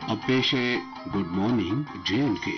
अब पेश है गुड मॉर्निंग J&K।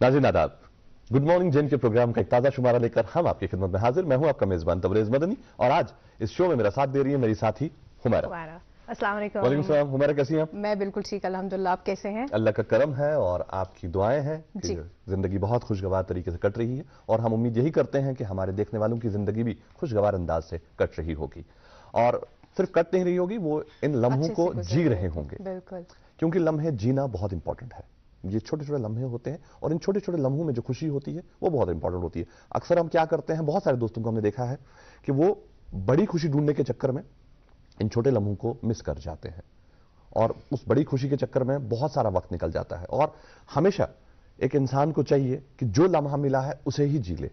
नाज़रीन आदाब, गुड मॉर्निंग J&K प्रोग्राम का एक ताज़ा शुमारा लेकर हम आपकी खिदमत में हाजिर। मैं हूं आपका मेज़बान तबरेज़ मदनी और आज इस शो में मेरा साथ दे रही है मेरी साथी हुमैरा। अस्सलाम वालेकुम। वालेकुम सलाम। हुमैरा कैसी हैं आप? मैं बिल्कुल ठीक अल्हम्दुलिल्लाह, आप कैसे हैं? अल्लाह का करम है और आपकी दुआएं हैं कि जिंदगी बहुत खुशगवार तरीके से कट रही है और हम उम्मीद यही करते हैं कि हमारे देखने वालों की जिंदगी भी खुशगवार अंदाज से कट रही होगी और सिर्फ कट नहीं रही होगी, वो इन लम्हों को जी रहे होंगे। बिल्कुल, क्योंकि लम्हे जीना बहुत इंपॉर्टेंट है। ये छोटे छोटे लम्हे होते हैं और इन छोटे छोटे लम्हों में जो खुशी होती है वो बहुत इंपॉर्टेंट होती है। अक्सर हम क्या करते हैं, बहुत सारे दोस्तों को हमने देखा है कि वो बड़ी खुशी ढूंढने के चक्कर में इन छोटे लम्हों को मिस कर जाते हैं और उस बड़ी खुशी के चक्कर में बहुत सारा वक्त निकल जाता है। और हमेशा एक इंसान को चाहिए कि जो लम्हा मिला है उसे ही जी ले,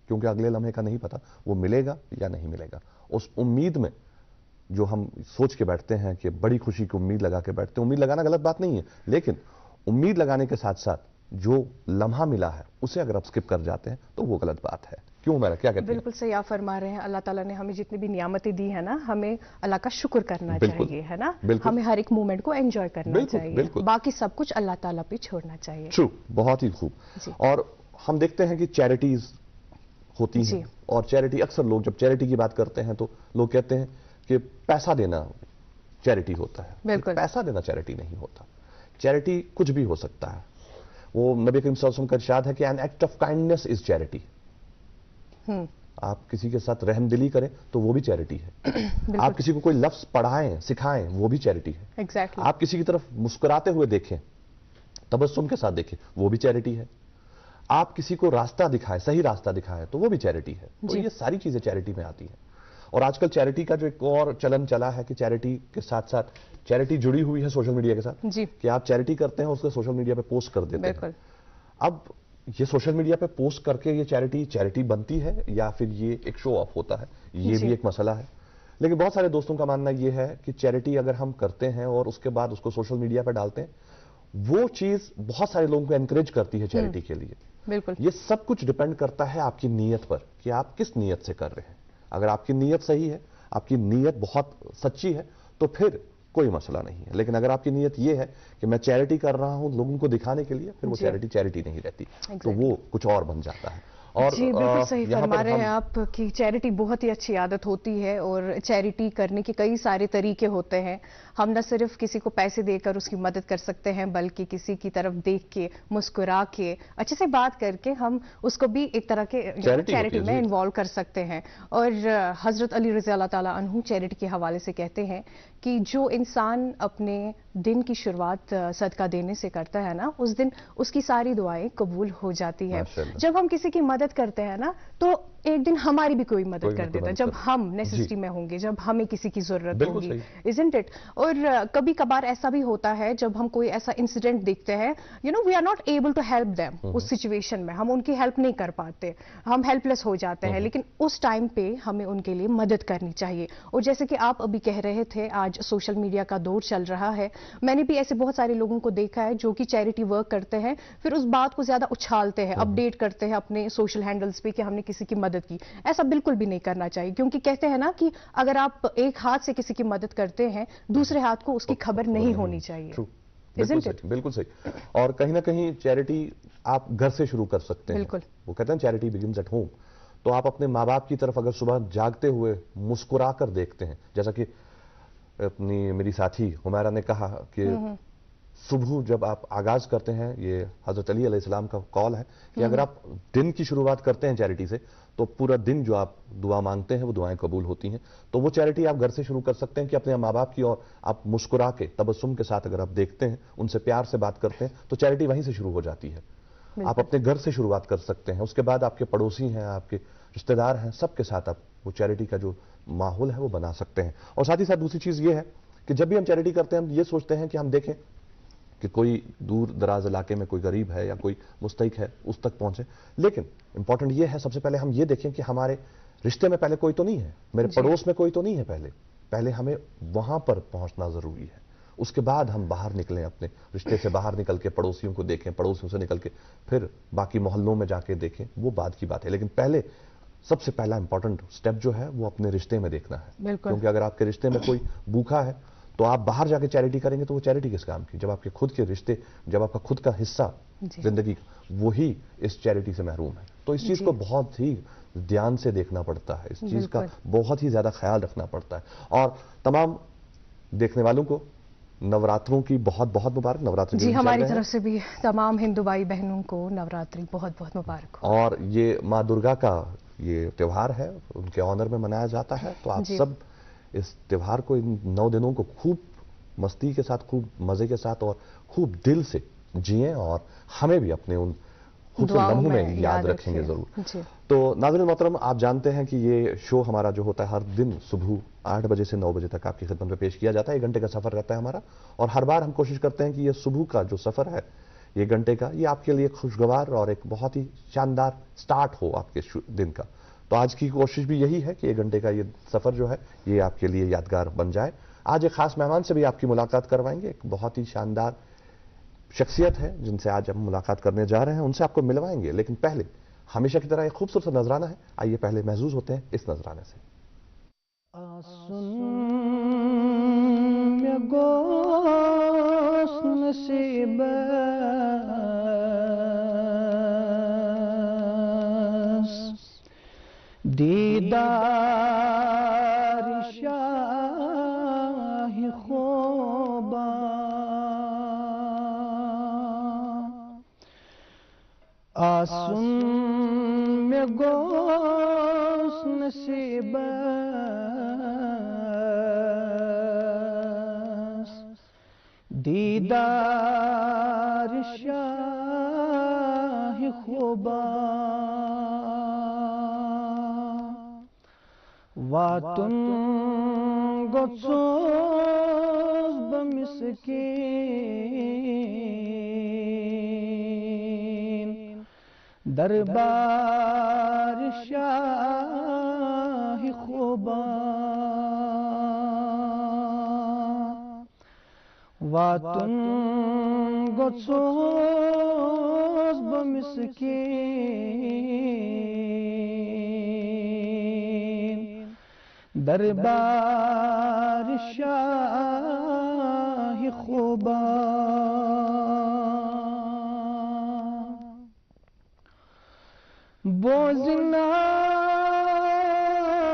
क्योंकि अगले लम्हे का नहीं पता वो मिलेगा या नहीं मिलेगा। उस उम्मीद में जो हम सोच के बैठते हैं कि बड़ी खुशी की उम्मीद लगा के बैठते हैं, उम्मीद लगाना गलत बात नहीं है, लेकिन उम्मीद लगाने के साथ साथ जो लम्हा मिला है उसे अगर आप स्किप कर जाते हैं तो वो गलत बात है। क्यों मेरा क्या कहते हैं? बिल्कुल सही आप फरमा रहे हैं। अल्लाह ताला ने हमें जितनी भी नियामतें दी है ना, हमें अल्लाह का शुक्र करना चाहिए, है ना। हमें हर एक मोमेंट को एंजॉय करना चाहिए, बाकी सब कुछ अल्लाह ताला पे छोड़ना चाहिए। ट्रू, बहुत ही खूब। और हम देखते हैं कि चैरिटीज होती हैं और चैरिटी, अक्सर लोग जब चैरिटी की बात करते हैं तो लोग कहते हैं कि पैसा देना चैरिटी होता है। बिल्कुल, पैसा देना चैरिटी नहीं होता। चैरिटी कुछ भी हो सकता है। वो नबी करीम सल्लल्लाहु अलैहि वसल्लम का इरशाद है कि an act of kindness is charity. आप किसी के साथ रहमदिली करें तो वो भी चैरिटी है। आप किसी को कोई लफ्ज पढ़ाएं, सिखाएं, वो भी चैरिटी है। Exactly. आप किसी की तरफ मुस्कुराते हुए देखें, तबस्सुम के साथ देखें, वो भी चैरिटी है। आप किसी को रास्ता दिखाएं, सही रास्ता दिखाएं, तो वो भी चैरिटी है। तो ये सारी चीजें चैरिटी में आती हैं। और आजकल चैरिटी का जो एक और चलन चला है कि चैरिटी के साथ साथ चैरिटी जुड़ी हुई है सोशल मीडिया के साथ जी। कि आप चैरिटी करते हैं उसको सोशल मीडिया पे पोस्ट कर देते हैं। अब ये सोशल मीडिया पे पोस्ट करके ये चैरिटी बनती है या फिर ये एक शो ऑफ होता है, ये भी एक मसला है। लेकिन बहुत सारे दोस्तों का मानना ये है कि चैरिटी अगर हम करते हैं और उसके बाद उसको सोशल मीडिया पे डालते हैं, वो चीज बहुत सारे लोगों को एनकरेज करती है चैरिटी के लिए। बिल्कुल, ये सब कुछ डिपेंड करता है आपकी नीयत पर कि आप किस नीयत से कर रहे हैं। अगर आपकी नीयत सही है, आपकी नीयत बहुत सच्ची है, तो फिर कोई मसला नहीं है। लेकिन अगर आपकी नीयत ये है कि मैं चैरिटी कर रहा हूं लोगों को दिखाने के लिए, फिर वो चैरिटी नहीं रहती। तो वो कुछ और बन जाता है। और जी बिल्कुल सही फरमा रहे हैं आप कि चैरिटी बहुत ही अच्छी आदत होती है और चैरिटी करने के कई सारे तरीके होते हैं। हम न सिर्फ किसी को पैसे देकर उसकी मदद कर सकते हैं, बल्कि किसी की तरफ देख के, मुस्कुरा के, अच्छे से बात करके हम उसको भी एक तरह के चैरिटी में इन्वॉल्व कर सकते हैं। और हजरत अली रज़ी अल्लाह ताला अन्हु चैरिटी के हवाले से कहते हैं कि जो इंसान अपने दिन की शुरुआत सदका देने से करता है ना, उस दिन उसकी सारी दुआएं कबूल हो जाती है। जब हम किसी की मदद करते हैं ना, तो एक दिन हमारी भी कोई मदद कर देता है, जब हम नेसेसिटी में होंगे, जब हमें किसी की जरूरत होगी, इजंट इट। और कभी कभार ऐसा भी होता है जब हम कोई ऐसा इंसिडेंट देखते हैं, you know we are not able to help them, उस सिचुएशन में हम उनकी हेल्प नहीं कर पाते, हम हेल्पलेस हो जाते हैं, लेकिन उस टाइम पे हमें उनके लिए मदद करनी चाहिए। और जैसे कि आप अभी कह रहे थे, आज सोशल मीडिया का दौर चल रहा है, मैंने भी ऐसे बहुत सारे लोगों को देखा है जो कि चैरिटी वर्क करते हैं, फिर उस बात को ज्यादा उछालते हैं, अपडेट करते हैं अपने सोशल हैंडल्स पे कि हमने किसी की मदद की। ऐसा बिल्कुल भी नहीं करना चाहिए, क्योंकि कहते हैं ना कि अगर आप एक हाथ से किसी की मदद करते हैं, दूसरे हाथ को उसकी खबर नहीं होनी चाहिए। بالکل Isn't it? صحیح، بالکل صحیح. اور کہیں نہ کہیں چیریٹی آپ گھر سے شروع کر سکتے ہیں. بالکل. وہ کہتے ہیں چیریٹی بگنز ایٹ ہوم. تو آپ اپنے ماں باپ کی طرف اگر صبح جاگتے ہوئے مسکرا کر دیکھتے ہیں، جیسا کہ میری ساتھی حمیرہ نے کہا کہ صبح جب آپ آغاز کرتے ہیں، یہ حضرت علی علیہ السلام کا قول ہے کہ اگر آپ دن کی شروعات کرتے ہیں چیریٹی سے تو پورا دن جو آپ دعا مانگتے ہیں وہ دعائیں قبول ہوتی ہیں. تو وہ چیریٹی آپ گھر سے شروع کر سکتے ہیں کہ اپنے ماں باپ کی اور آپ مسکرا کے تبسم کے ساتھ اگر آپ دیکھتے ہیں، ان سے پیار سے بات کرتے ہیں تو چیریٹی وہیں سے شروع ہو جاتی ہے. آپ اپنے گھر سے شروعات کر سکتے ہیں، اس کے بعد آپ کے پڑوسی ہیں، آپ کے رشتہ دار ہیں، سب کے ساتھ آپ وہ چیریٹی کا جو ماحول ہے وہ بنا سکتے ہیں. اور ساتھ ہی ساتھ دوسری چیز یہ ہے کہ جب بھی ہم چیریٹی کرتے ہیں ہم یہ سوچتے ہیں کہ ہم دیکھیں کہ کوئی دور دراز علاقے میں کوئی غریب ہے یا کوئی مستحق ہے اس تک پہنچے. لیکن امپورٹنٹ یہ ہے سب سے پہلے ہم یہ دیکھیں کہ ہمارے رشتے میں پہلے کوئی تو نہیں ہے، میرے پڑوس میں کوئی تو نہیں ہے. پہلے ہمیں وہاں پر پہنچنا ضروری ہے. اس کے بعد ہم باہر نکلیں، اپنے رشتے سے باہر نکل کے پڑوسیوں کو دیکھیں، پڑوسیوں سے نکل کے پھر باقی محلوں میں جا کے دیکھیں، وہ بعد کی بات ہے. لیکن پہلے سب سے پہلا امپورٹنٹ سٹیپ جو ہے وہ اپنے رشتے میں دیکھنا ہے. کیونکہ اگر آپ کے رشتے میں کوئی بھوکا ہے تو آپ باہر جا کے چیریٹی کریں گے تو وہ چیریٹی کس کام کی، جب آپ کے خود کے رشتے، جب آپ کا خود کا حصہ زندگی وہی اس چیریٹی سے محروم ہے. تو اس چیز کو بہت ہی دھیان سے دیکھنا پڑتا ہے، اس چیز کا بہت ہی زیادہ خیال رکھنا پڑتا ہے. اور تمام دیکھنے والوں کو نوراتروں کی بہت بہت مبارک. نوراتری جی ہماری طرف سے بھی تمام ہندو بھائی بہنوں کو نوراتری بہت بہت مبارک ہو. اور یہ ماں درگا کا یہ تہوار ہے، ان کے آنر میں منایا جاتا ہے. تو آپ سب اس تہوار کو، ان 9 دنوں کو خوب مستی کے ساتھ، خوب مزے کے ساتھ اور خوب دل سے جئیں، اور ہمیں بھی اپنے ان خوبصورت لمحوں میں یاد رکھیں گے ضرور. تو ناظرین محترم، آپ جانتے ہیں کہ یہ شو ہمارا جو ہوتا ہے ہر دن صبح 8 بجے سے 9 بجے تک آپ کی خدمت میں پیش کیا جاتا ہے. 1 گھنٹے کا سفر رہتا ہے ہمارا، اور ہر بار ہم کوشش کرتے ہیں کہ یہ صبح کا جو سفر ہے، یہ گھنٹے کا، یہ آپ کے لیے خوشگوار اور ایک بہت ہی شاندار سٹارٹ ہو آپ کے دن کا. تو آج کی کوشش بھی یہی ہے کہ 1 گھنٹے کا یہ سفر جو ہے یہ آپ کے لیے یادگار بن جائے. آج ایک خاص مہمان سے بھی آپ کی ملاقات کروائیں گے. ایک بہت ہی شاندار شخصیت ہے جن سے آج ہم ملاقات کرنے جا رہے ہیں، ان سے آپ کو ملوائیں گے. لیکن پہلے ہمیشہ کی طرح ایک خوبصورت نذرانہ ہے، آئیے پہلے محظوظ ہوتے ہیں اس نذرانے سے. دیدار شاہ خوبا آسن میں گوش نصیب دیدار شاہ خوبا واتن گوسوس بمسکین دربار شاہ خوبا واتن گوسوس بمسکین دربار شاہ خوبا بوزنا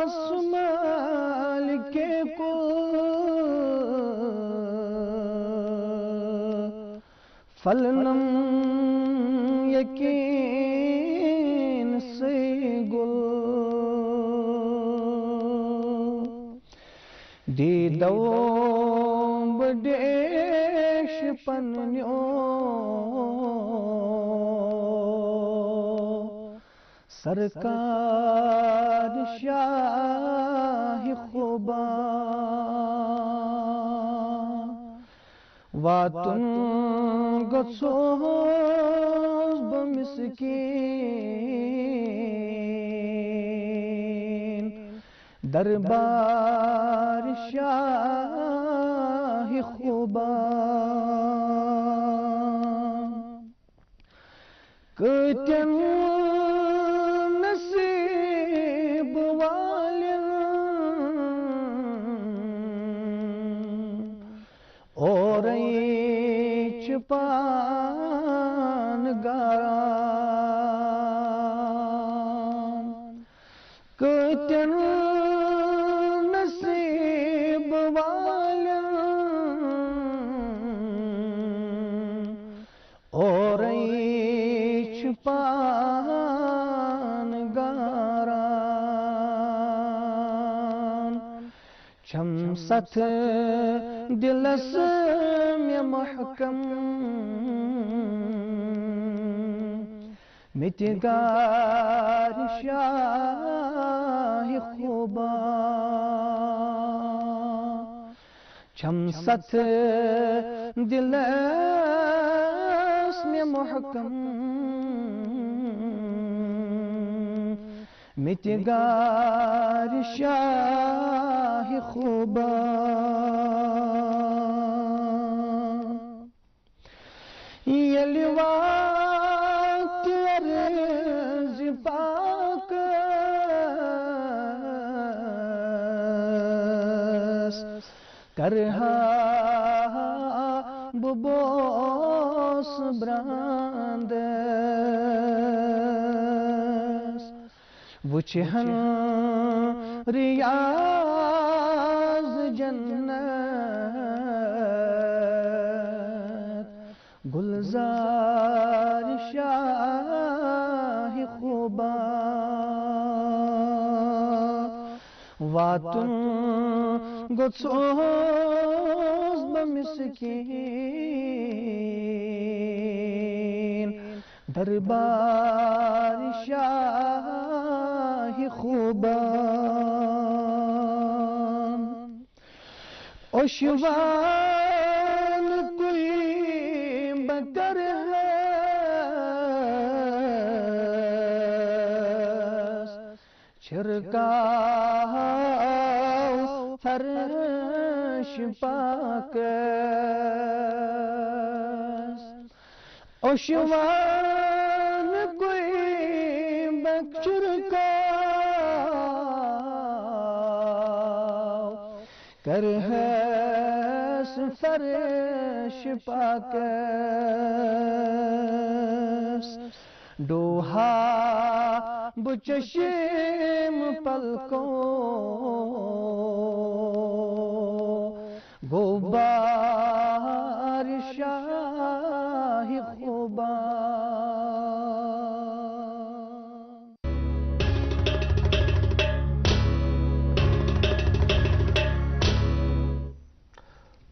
سمال کے کو فلنم یقین سے گل دیدو بڈیش پنیو سرکار شاہ خوبا واتن گوسوس بمسکین دربار شاہ خوبا کتن نصیب والن اور کتن نصیب والن اور پان گاران چھم ست دلس میں محکم متگار شاہ خوبا چھم ست دلس میں محکم متگار شاہ خوبا یلی وقت عرض پاک کرہا ببوس براندس وچہن ریاض جنت گلزار شاہ خوبا واتن گوسوز بمسکین دربار شاہ خوبا اوشوان کوئی بکر ہے چھرکاؤ فرش پاک اوشوان کوئی چھرکاؤ کر ہے فرش پاک ڈوہا بچشم پلکوں غبار شاہ خوبا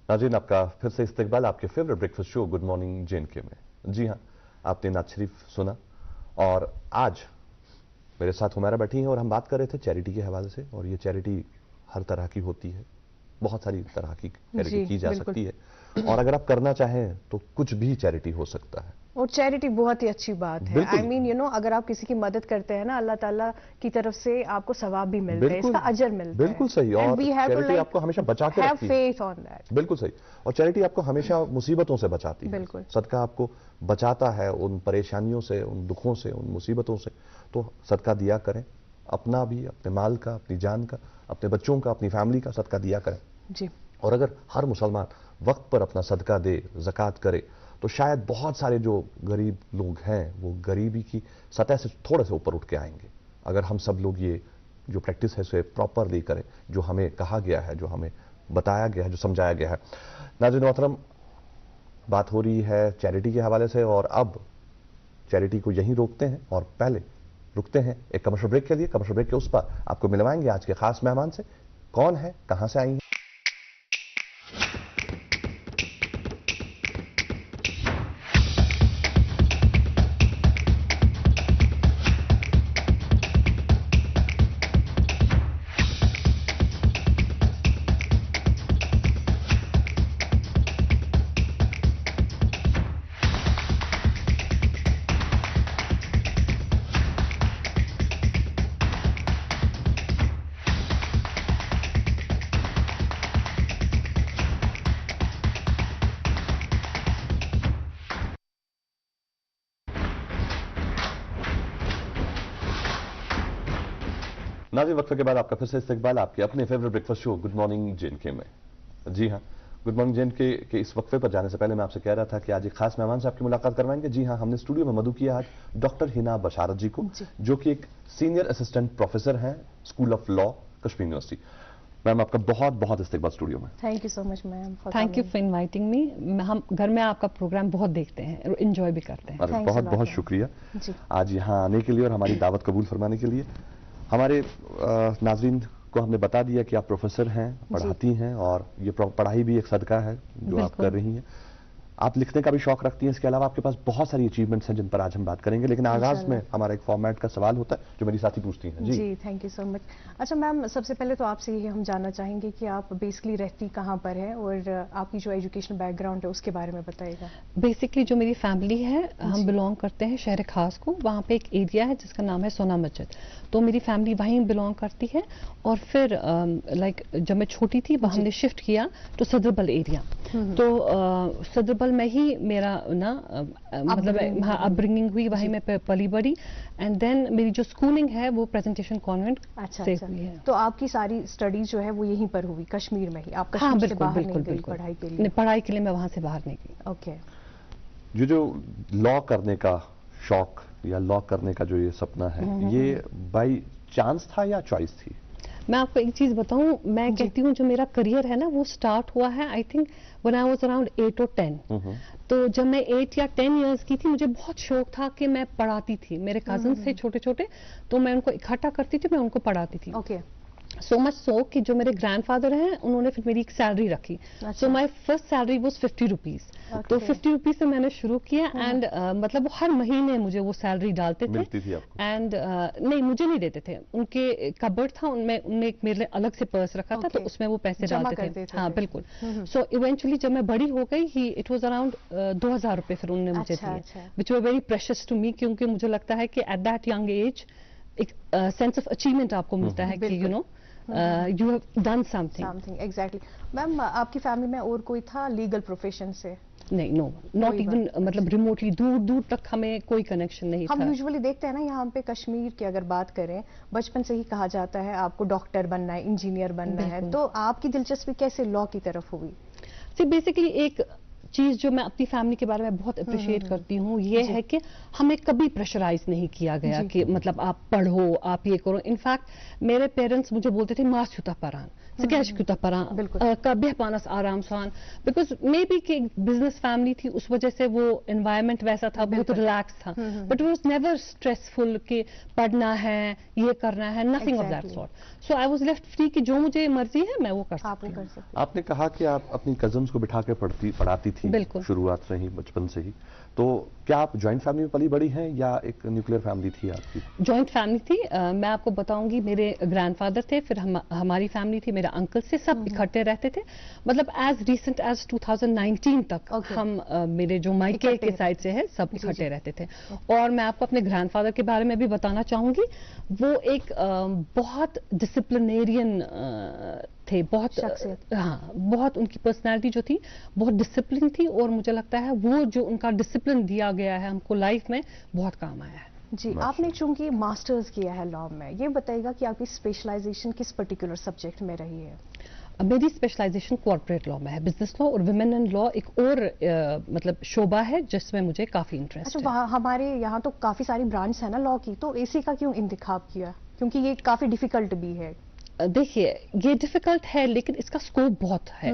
ناظرین آپ کا پھر سے استقبال آپ کے فیوریٹ بریکفاسٹ شو گڈ مارننگ JNK میں. جی ہاں، آپ نے نعت شریف سنا اور آج میرے ساتھ ہمیرا بیٹھی ہیں اور ہم بات کر رہے تھے چیریٹی کے حوالے سے. اور یہ چیریٹی ہر طرح کی ہوتی ہے، بہت ساری طرح کی چیریٹی کی جا سکتی ہے اور اگر آپ کرنا چاہیں تو کچھ بھی چیریٹی ہو سکتا ہے. اور چیریٹی بہت ہی اچھی بات ہے. آئی مین اگر آپ کسی کی مدد کرتے ہیں نا، اللہ تعالیٰ کی طرف سے آپ کو ثواب بھی ملتا ہے، اس کا اجر ملتا ہے. بالکل صحیح. اور چیریٹی آپ کو ہمیشہ بچا کے رکھتی ہے. بالکل صحیح. اور چیریٹی آپ کو ہمیشہ مصیبتوں سے بچاتی ہے. بالکل. صدقہ آپ کو بچاتا ہے ان پریشانیوں سے، ان دکھوں سے، ان مصیبتوں سے. تو صدقہ دیا کریں، اپنا بھی، اپنے مال کا، اپنی جان کا، اپنے بچوں کا، اپنی فیملی کا صدقہ دیا کریں. جی. اور اگر ہر مسلمان وقت پر اپنا صدقہ دے، زکوٰۃ کرے، تو شاید بہت سارے جو غریب لوگ ہیں وہ غریبی کی سطح سے تھوڑے سے اوپر اٹھ کے آئیں گے اگر ہم سب لوگ یہ جو پریکٹس ہے اسے پراپرلی کریں، جو ہمیں کہا گیا ہے، جو ہمیں بتایا گیا ہے، جو سمجھایا گیا ہے. ناظرین محترم، بات ہو رہی ہے چیریٹی کے حوالے سے اور اب چیریٹی کو یہیں روکتے ہیں اور پہلے رکتے ہیں ایک کمرشل بریک کے لیے. کمرشل بریک کے اس پر آپ کو ملوائیں گے آج کے خاص مہمان سے. کون ہے، کہاں سے آئی ہیں؟ ناظرین، وقفے کے بعد آپ کا پھر سے استقبال آپ کے اپنے فیوریٹ بریکفاسٹ شو گڈ مارننگ JNK میں. جی ہاں، गुड मॉर्निंग जैन के इस वक्फे पर जाने से पहले मैं आपसे कह रहा था कि आज एक खास मेहमान से आपकी मुलाकात करवाएंगे। जी हाँ, हमने स्टूडियो में मदु किया आज डॉक्टर हिना बशारत जी को, जो कि एक सीनियर असिस्टेंट प्रोफेसर हैं school of law Kashmir university. Ma'am आपका बहुत बहुत इस्तकबाल स्टूडियो में। Thank you so much ma'am. Thank you for inviting me. हम घर में आपका प्रोग्राम बहुत देखते हैं और एंजॉय भी करते हैं। अरे बहुत बहुत शुक्रिया आज यहाँ आने के लिए और हमारी दावत कबूल फरमाने के लिए। हमारे नाजरीन को हमने बता दिया कि आप प्रोफेसर हैं, पढ़ाती हैं, और ये पढ़ाई भी एक सदका है जो आप कर रही हैं। आप लिखने का भी शौक रखती हैं, इसके अलावा आपके पास बहुत सारी अचीवमेंट्स हैं जिन पर आज हम बात करेंगे, लेकिन आगाज में हमारा एक फॉर्मेट का सवाल होता है जो मेरी साथी पूछती हैं। जी थैंक यू सो मच। अच्छा मैम, सबसे पहले तो आपसे ये हम जानना चाहेंगे कि आप बेसिकली रहती कहाँ पर है और आपकी जो एजुकेशन बैकग्राउंड है उसके बारे में बताइएगा। बेसिकली जो मेरी फैमिली है, हम बिलोंग करते हैं शहर खास को। वहाँ पे एक एरिया है जिसका नाम है सोना मस्जिद, तो मेरी फैमिली वहीं बिलोंग करती है। और फिर जब मैं छोटी थी वहाँ हमने शिफ्ट किया तो सदरबल एरिया, तो सदरबल में ही मेरा मतलब अपब्रिंगिंग हुई, वहीं मैं पली बड़ी। एंड देन मेरी जो स्कूलिंग है वो प्रेजेंटेशन कॉन्वेंट से हुई है। तो आपकी सारी स्टडीज जो है वो यहीं पर हुई कश्मीर में ही? आप कश्मीर से बाहर नहीं गई पढ़ाई के लिए? पढ़ाई के लिए मैं वहां से बाहर नहीं गई। ओके। जो लॉ करने का शौक या लॉ करने का जो ये सपना है, ये बाई चांस था या चॉइस थी? मैं आपको एक चीज बताऊं, मैं कहती हूँ जो मेरा करियर है ना वो स्टार्ट हुआ है I think when I was around 8 और 10। तो जब मैं 8 या 10 इयर्स की थी मुझे बहुत शौक था कि मैं पढ़ाती थी। मेरे कजन थे छोटे छोटे, तो मैं उनको इकट्ठा करती थी, मैं उनको पढ़ाती थी। ओके। सो मच सो कि जो मेरे ग्रैंडफादर हैं उन्होंने फिर मेरी एक सैलरी रखी। So my first salary was 50 rupees. तो 50 रुपीज से मैंने शुरू किया एंड मतलब वो हर महीने मुझे वो सैलरी डालते थे। मिलती थी आपको? एंड नहीं, मुझे नहीं देते थे, उनके कबर्ड था, उनमें उनने एक मेरे लिए अलग से पर्स रखा था, तो उसमें वो पैसे डालते थे। हाँ बिल्कुल। सो इवेंचुअली जब मैं बड़ी हो गई ही इट वाज अराउंड 2000 रुपए फिर उन्होंने मुझे दिए, which were very precious to me, क्योंकि मुझे लगता है कि एट दैट यंग एज एक सेंस ऑफ अचीवमेंट आपको मिलता है कि you know you have done something exactly। Ma'am आपकी फैमिली में और कोई था लीगल प्रोफेशन से? नहीं, नो नॉट इवन, मतलब रिमोटली दूर दूर तक हमें कोई कनेक्शन नहीं था। हम यूजुअली देखते हैं ना यहाँ पे कश्मीर की अगर बात करें, बचपन से ही कहा जाता है आपको डॉक्टर बनना है, इंजीनियर बनना है, तो आपकी दिलचस्पी कैसे लॉ की तरफ हुई? बेसिकली एक चीज जो मैं अपनी फैमिली के बारे में बहुत अप्रिशिएट करती हूँ ये है कि हमें कभी प्रेशराइज नहीं किया गया कि मतलब आप पढ़ो, आप ये करो। इनफैक्ट मेरे पेरेंट्स मुझे बोलते थे मास क्यूता परान सिकेश क्यूता परान कभी पानस आराम सान, बिकॉज मे बी कि बिजनेस फैमिली थी उस वजह से वो एनवायरमेंट वैसा था, बहुत रिलैक्स था, बट वॉज नेवर स्ट्रेसफुल कि पढ़ना है, ये करना है, nothing of that sort. So I was left free कि जो मुझे मर्जी है मैं वो कर सकती हूँ। आपने कहा कि आप अपनी कजन्स को बिठा के पढ़ाती थी शुरुआत से ही, बचपन से ही, तो क्या आप जॉइंट फैमिली में पली बड़ी हैं या एक न्यूक्लियर फैमिली थी आपकी? जॉइंट फैमिली थी। मैं आपको बताऊंगी, मेरे ग्रैंडफादर थे, फिर हमारी फैमिली थी, मेरा अंकल से, सब इकट्ठे रहते थे। मतलब एज रिसेंट एज 2019 तक हम मेरे जो मायके के साइड से है सब इकट्ठे रहते थे। और मैं आपको अपने ग्रैंडफादर के बारे में भी बताना चाहूंगी, वो एक बहुत डिसिप्लिनेरियन थे, बहुत हाँ, बहुत उनकी पर्सनालिटी जो थी बहुत डिसिप्लिन थी, और मुझे लगता है वो जो उनका डिसिप्लिन दिया गया है हमको लाइफ में बहुत काम आया है। जी, आपने चूंकि मास्टर्स किया है लॉ में, ये बताइएगा कि आपकी स्पेशलाइजेशन किस पर्टिकुलर सब्जेक्ट में रही है? मेरी स्पेशलाइजेशन कॉर्पोरेट लॉ में है, बिजनेस लॉ और विमेन एंड लॉ एक और मतलब शोबा है जिसमें मुझे काफी इंटरेस्ट है। अच्छा, हमारे यहाँ तो काफी सारी ब्रांच है ना लॉ की, तो इसी का क्यों इंतखाब किया? क्योंकि ये काफी डिफिकल्ट भी है। देखिए ये डिफिकल्ट है लेकिन इसका स्कोप बहुत है।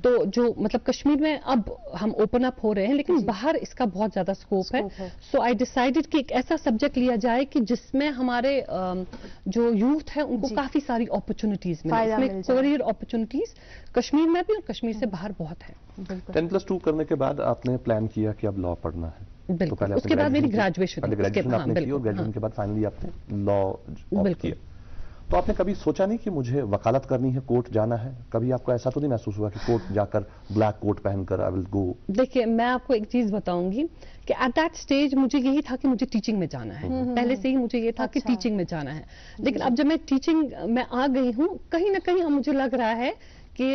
तो जो मतलब कश्मीर में अब हम ओपन अप हो रहे हैं, लेकिन बाहर इसका बहुत ज्यादा स्कोप है। सो आई डिसाइडेड कि एक ऐसा सब्जेक्ट लिया जाए कि जिसमें हमारे जो यूथ है उनको काफी सारी अपॉर्चुनिटीज मिले, इसमें करियर अपॉर्चुनिटीज कश्मीर में भी और कश्मीर से बाहर बहुत है। 10+2 करने के बाद आपने प्लान किया कि अब लॉ पढ़ना है। बिल्कुल, उसके बाद मेरी ग्रेजुएशन आपने की और ग्रेजुएशन के बाद फाइनली आपने लॉ किया। तो आपने कभी सोचा नहीं कि मुझे वकालत करनी है, कोर्ट जाना है? कभी आपको ऐसा तो नहीं महसूस हुआ कि कोर्ट जाकर ब्लैक कोट पहनकर आई विल गो? देखिए मैं आपको एक चीज बताऊंगी कि एट दैट स्टेज मुझे यही था कि मुझे टीचिंग में जाना है। पहले से ही मुझे ये था कि टीचिंग में जाना है, लेकिन अब जब मैं टीचिंग में आ गई हूँ, कहीं ना कहीं मुझे लग रहा है कि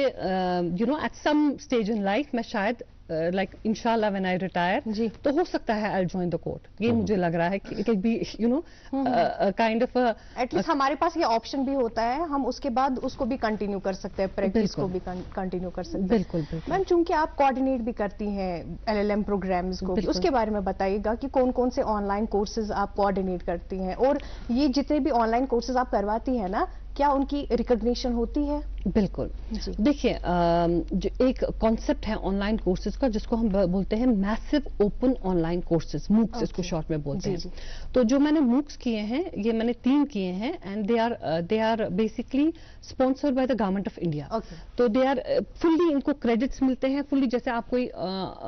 you know at some stage in life मैं शायद लाइक इंशाल्लाह व्हेन आई रिटायर, जी। तो हो सकता है आई जॉइन द कोर्ट। ये मुझे लग रहा है कि it will be you know kind of at least हमारे पास ये ऑप्शन भी होता है, हम उसके बाद उसको भी कंटिन्यू कर सकते हैं, प्रैक्टिस को भी कंटिन्यू कर सकते हैं। बिल्कुल बिल्कुल। मैम, चूंकि आप कोऑर्डिनेट भी करती हैं LLM प्रोग्राम्स को, बिल्कुल। उसके बारे में बताइएगा कि कौन कौन से ऑनलाइन कोर्सेज आप कोऑर्डिनेट करती हैं, और ये जितने भी ऑनलाइन कोर्सेज आप करवाती हैं ना, क्या उनकी रिकॉग्निशन होती है? बिल्कुल। जी। देखिए जो एक कॉन्सेप्ट है ऑनलाइन कोर्सेज का, जिसको हम बोलते हैं massive open online courses, MOOCs इसको शॉर्ट में बोलते हैं। तो जो मैंने मूक्स किए हैं, ये मैंने 3 किए हैं, and they are basically sponsored by the government of India. तो दे आर फुल्ली, इनको क्रेडिट्स मिलते हैं फुल्ली। जैसे आप कोई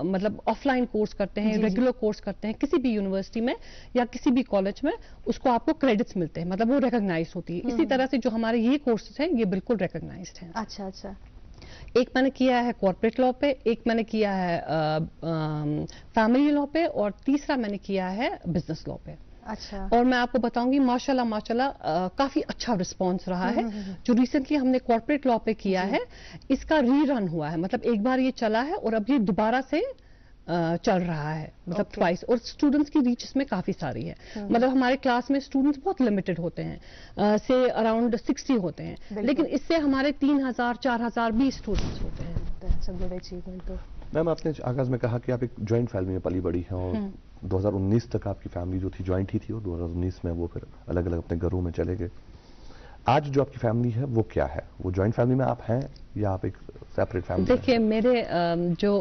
मतलब ऑफलाइन कोर्स करते हैं, रेगुलर कोर्स करते हैं किसी भी यूनिवर्सिटी में या किसी भी कॉलेज में, उसको आपको क्रेडिट्स मिलते हैं, मतलब वो रिकॉग्नाइज होती है। इसी तरह से जो हमारे ये कोर्सेज हैं, ये बिल्कुल रिकॉग्नाइज्ड हैं। अच्छा अच्छा। एक मैंने किया है कॉर्पोरेट लॉ पे, एक मैंने किया है फैमिली लॉ पे, और तीसरा मैंने किया है बिजनेस लॉ पे। अच्छा। और मैं आपको बताऊंगी माशाल्लाह काफी अच्छा रिस्पांस रहा है। जो रिसेंटली हमने कॉर्पोरेट लॉ पे किया है, इसका रीरन हुआ है, मतलब एक बार ये चला है और अब ये दोबारा से चल रहा है, मतलब ट्वाइस। और स्टूडेंट्स की रीच इसमें काफी सारी है। मतलब हमारे क्लास में स्टूडेंट्स बहुत लिमिटेड होते हैं, से अराउंड 60 होते हैं, लेकिन इससे हमारे 3000 4000 भी स्टूडेंट्स होते हैं। Good achievement. तो मैम, आपने आगाज में कहा कि आप एक जॉइंट फैमिली में पली बड़ी हैं, और 2019 तक आपकी फैमिली जो थी जॉइंट ही थी, और 2019 में वो फिर अलग अलग अपने घरों में चले गए। आज जो आपकी फैमिली है वो क्या है? वो जॉइंट फैमिली में आप हैं या आप एक सेपरेट फैमिली? देखिए, मेरे जो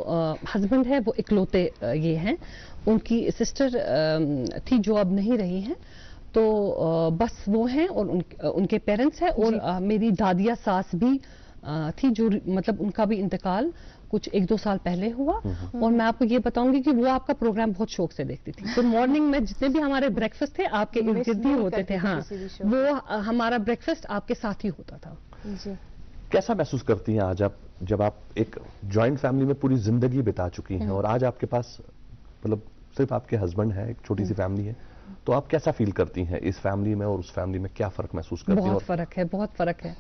हस्बैंड है वो इकलौते ये हैं। उनकी सिस्टर थी जो अब नहीं रही हैं, तो बस वो हैं, और उनके पेरेंट्स हैं, और मेरी दादिया सास भी थी, जो मतलब उनका भी इंतकाल कुछ 1-2 साल पहले हुआ। और मैं आपको ये बताऊंगी कि वो आपका प्रोग्राम बहुत शौक से देखती थी। तो मॉर्निंग में जितने भी हमारे ब्रेकफास्ट थे, आपके इर्द गिर्द ही होते थे। हाँ, वो हमारा ब्रेकफास्ट आपके साथ ही होता था। जी। कैसा महसूस करती हैं आज आप, जब आप एक जॉइंट फैमिली में पूरी जिंदगी बिता चुकी हैं, और आज आपके पास मतलब सिर्फ आपके हस्बैंड है, एक छोटी सी फैमिली है, तो आप कैसा फील करती हैं इस फैमिली में और उस फैमिली में? क्या फर्क महसूस करती हैं? बहुत फर्क है, बहुत फर्क है।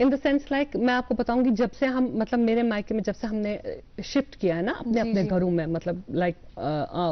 इन द सेंस लाइक मैं आपको बताऊंगी, जब से हम मतलब मेरे मायके में जब से हमने शिफ्ट किया है ना अपने घरों में, मतलब लाइक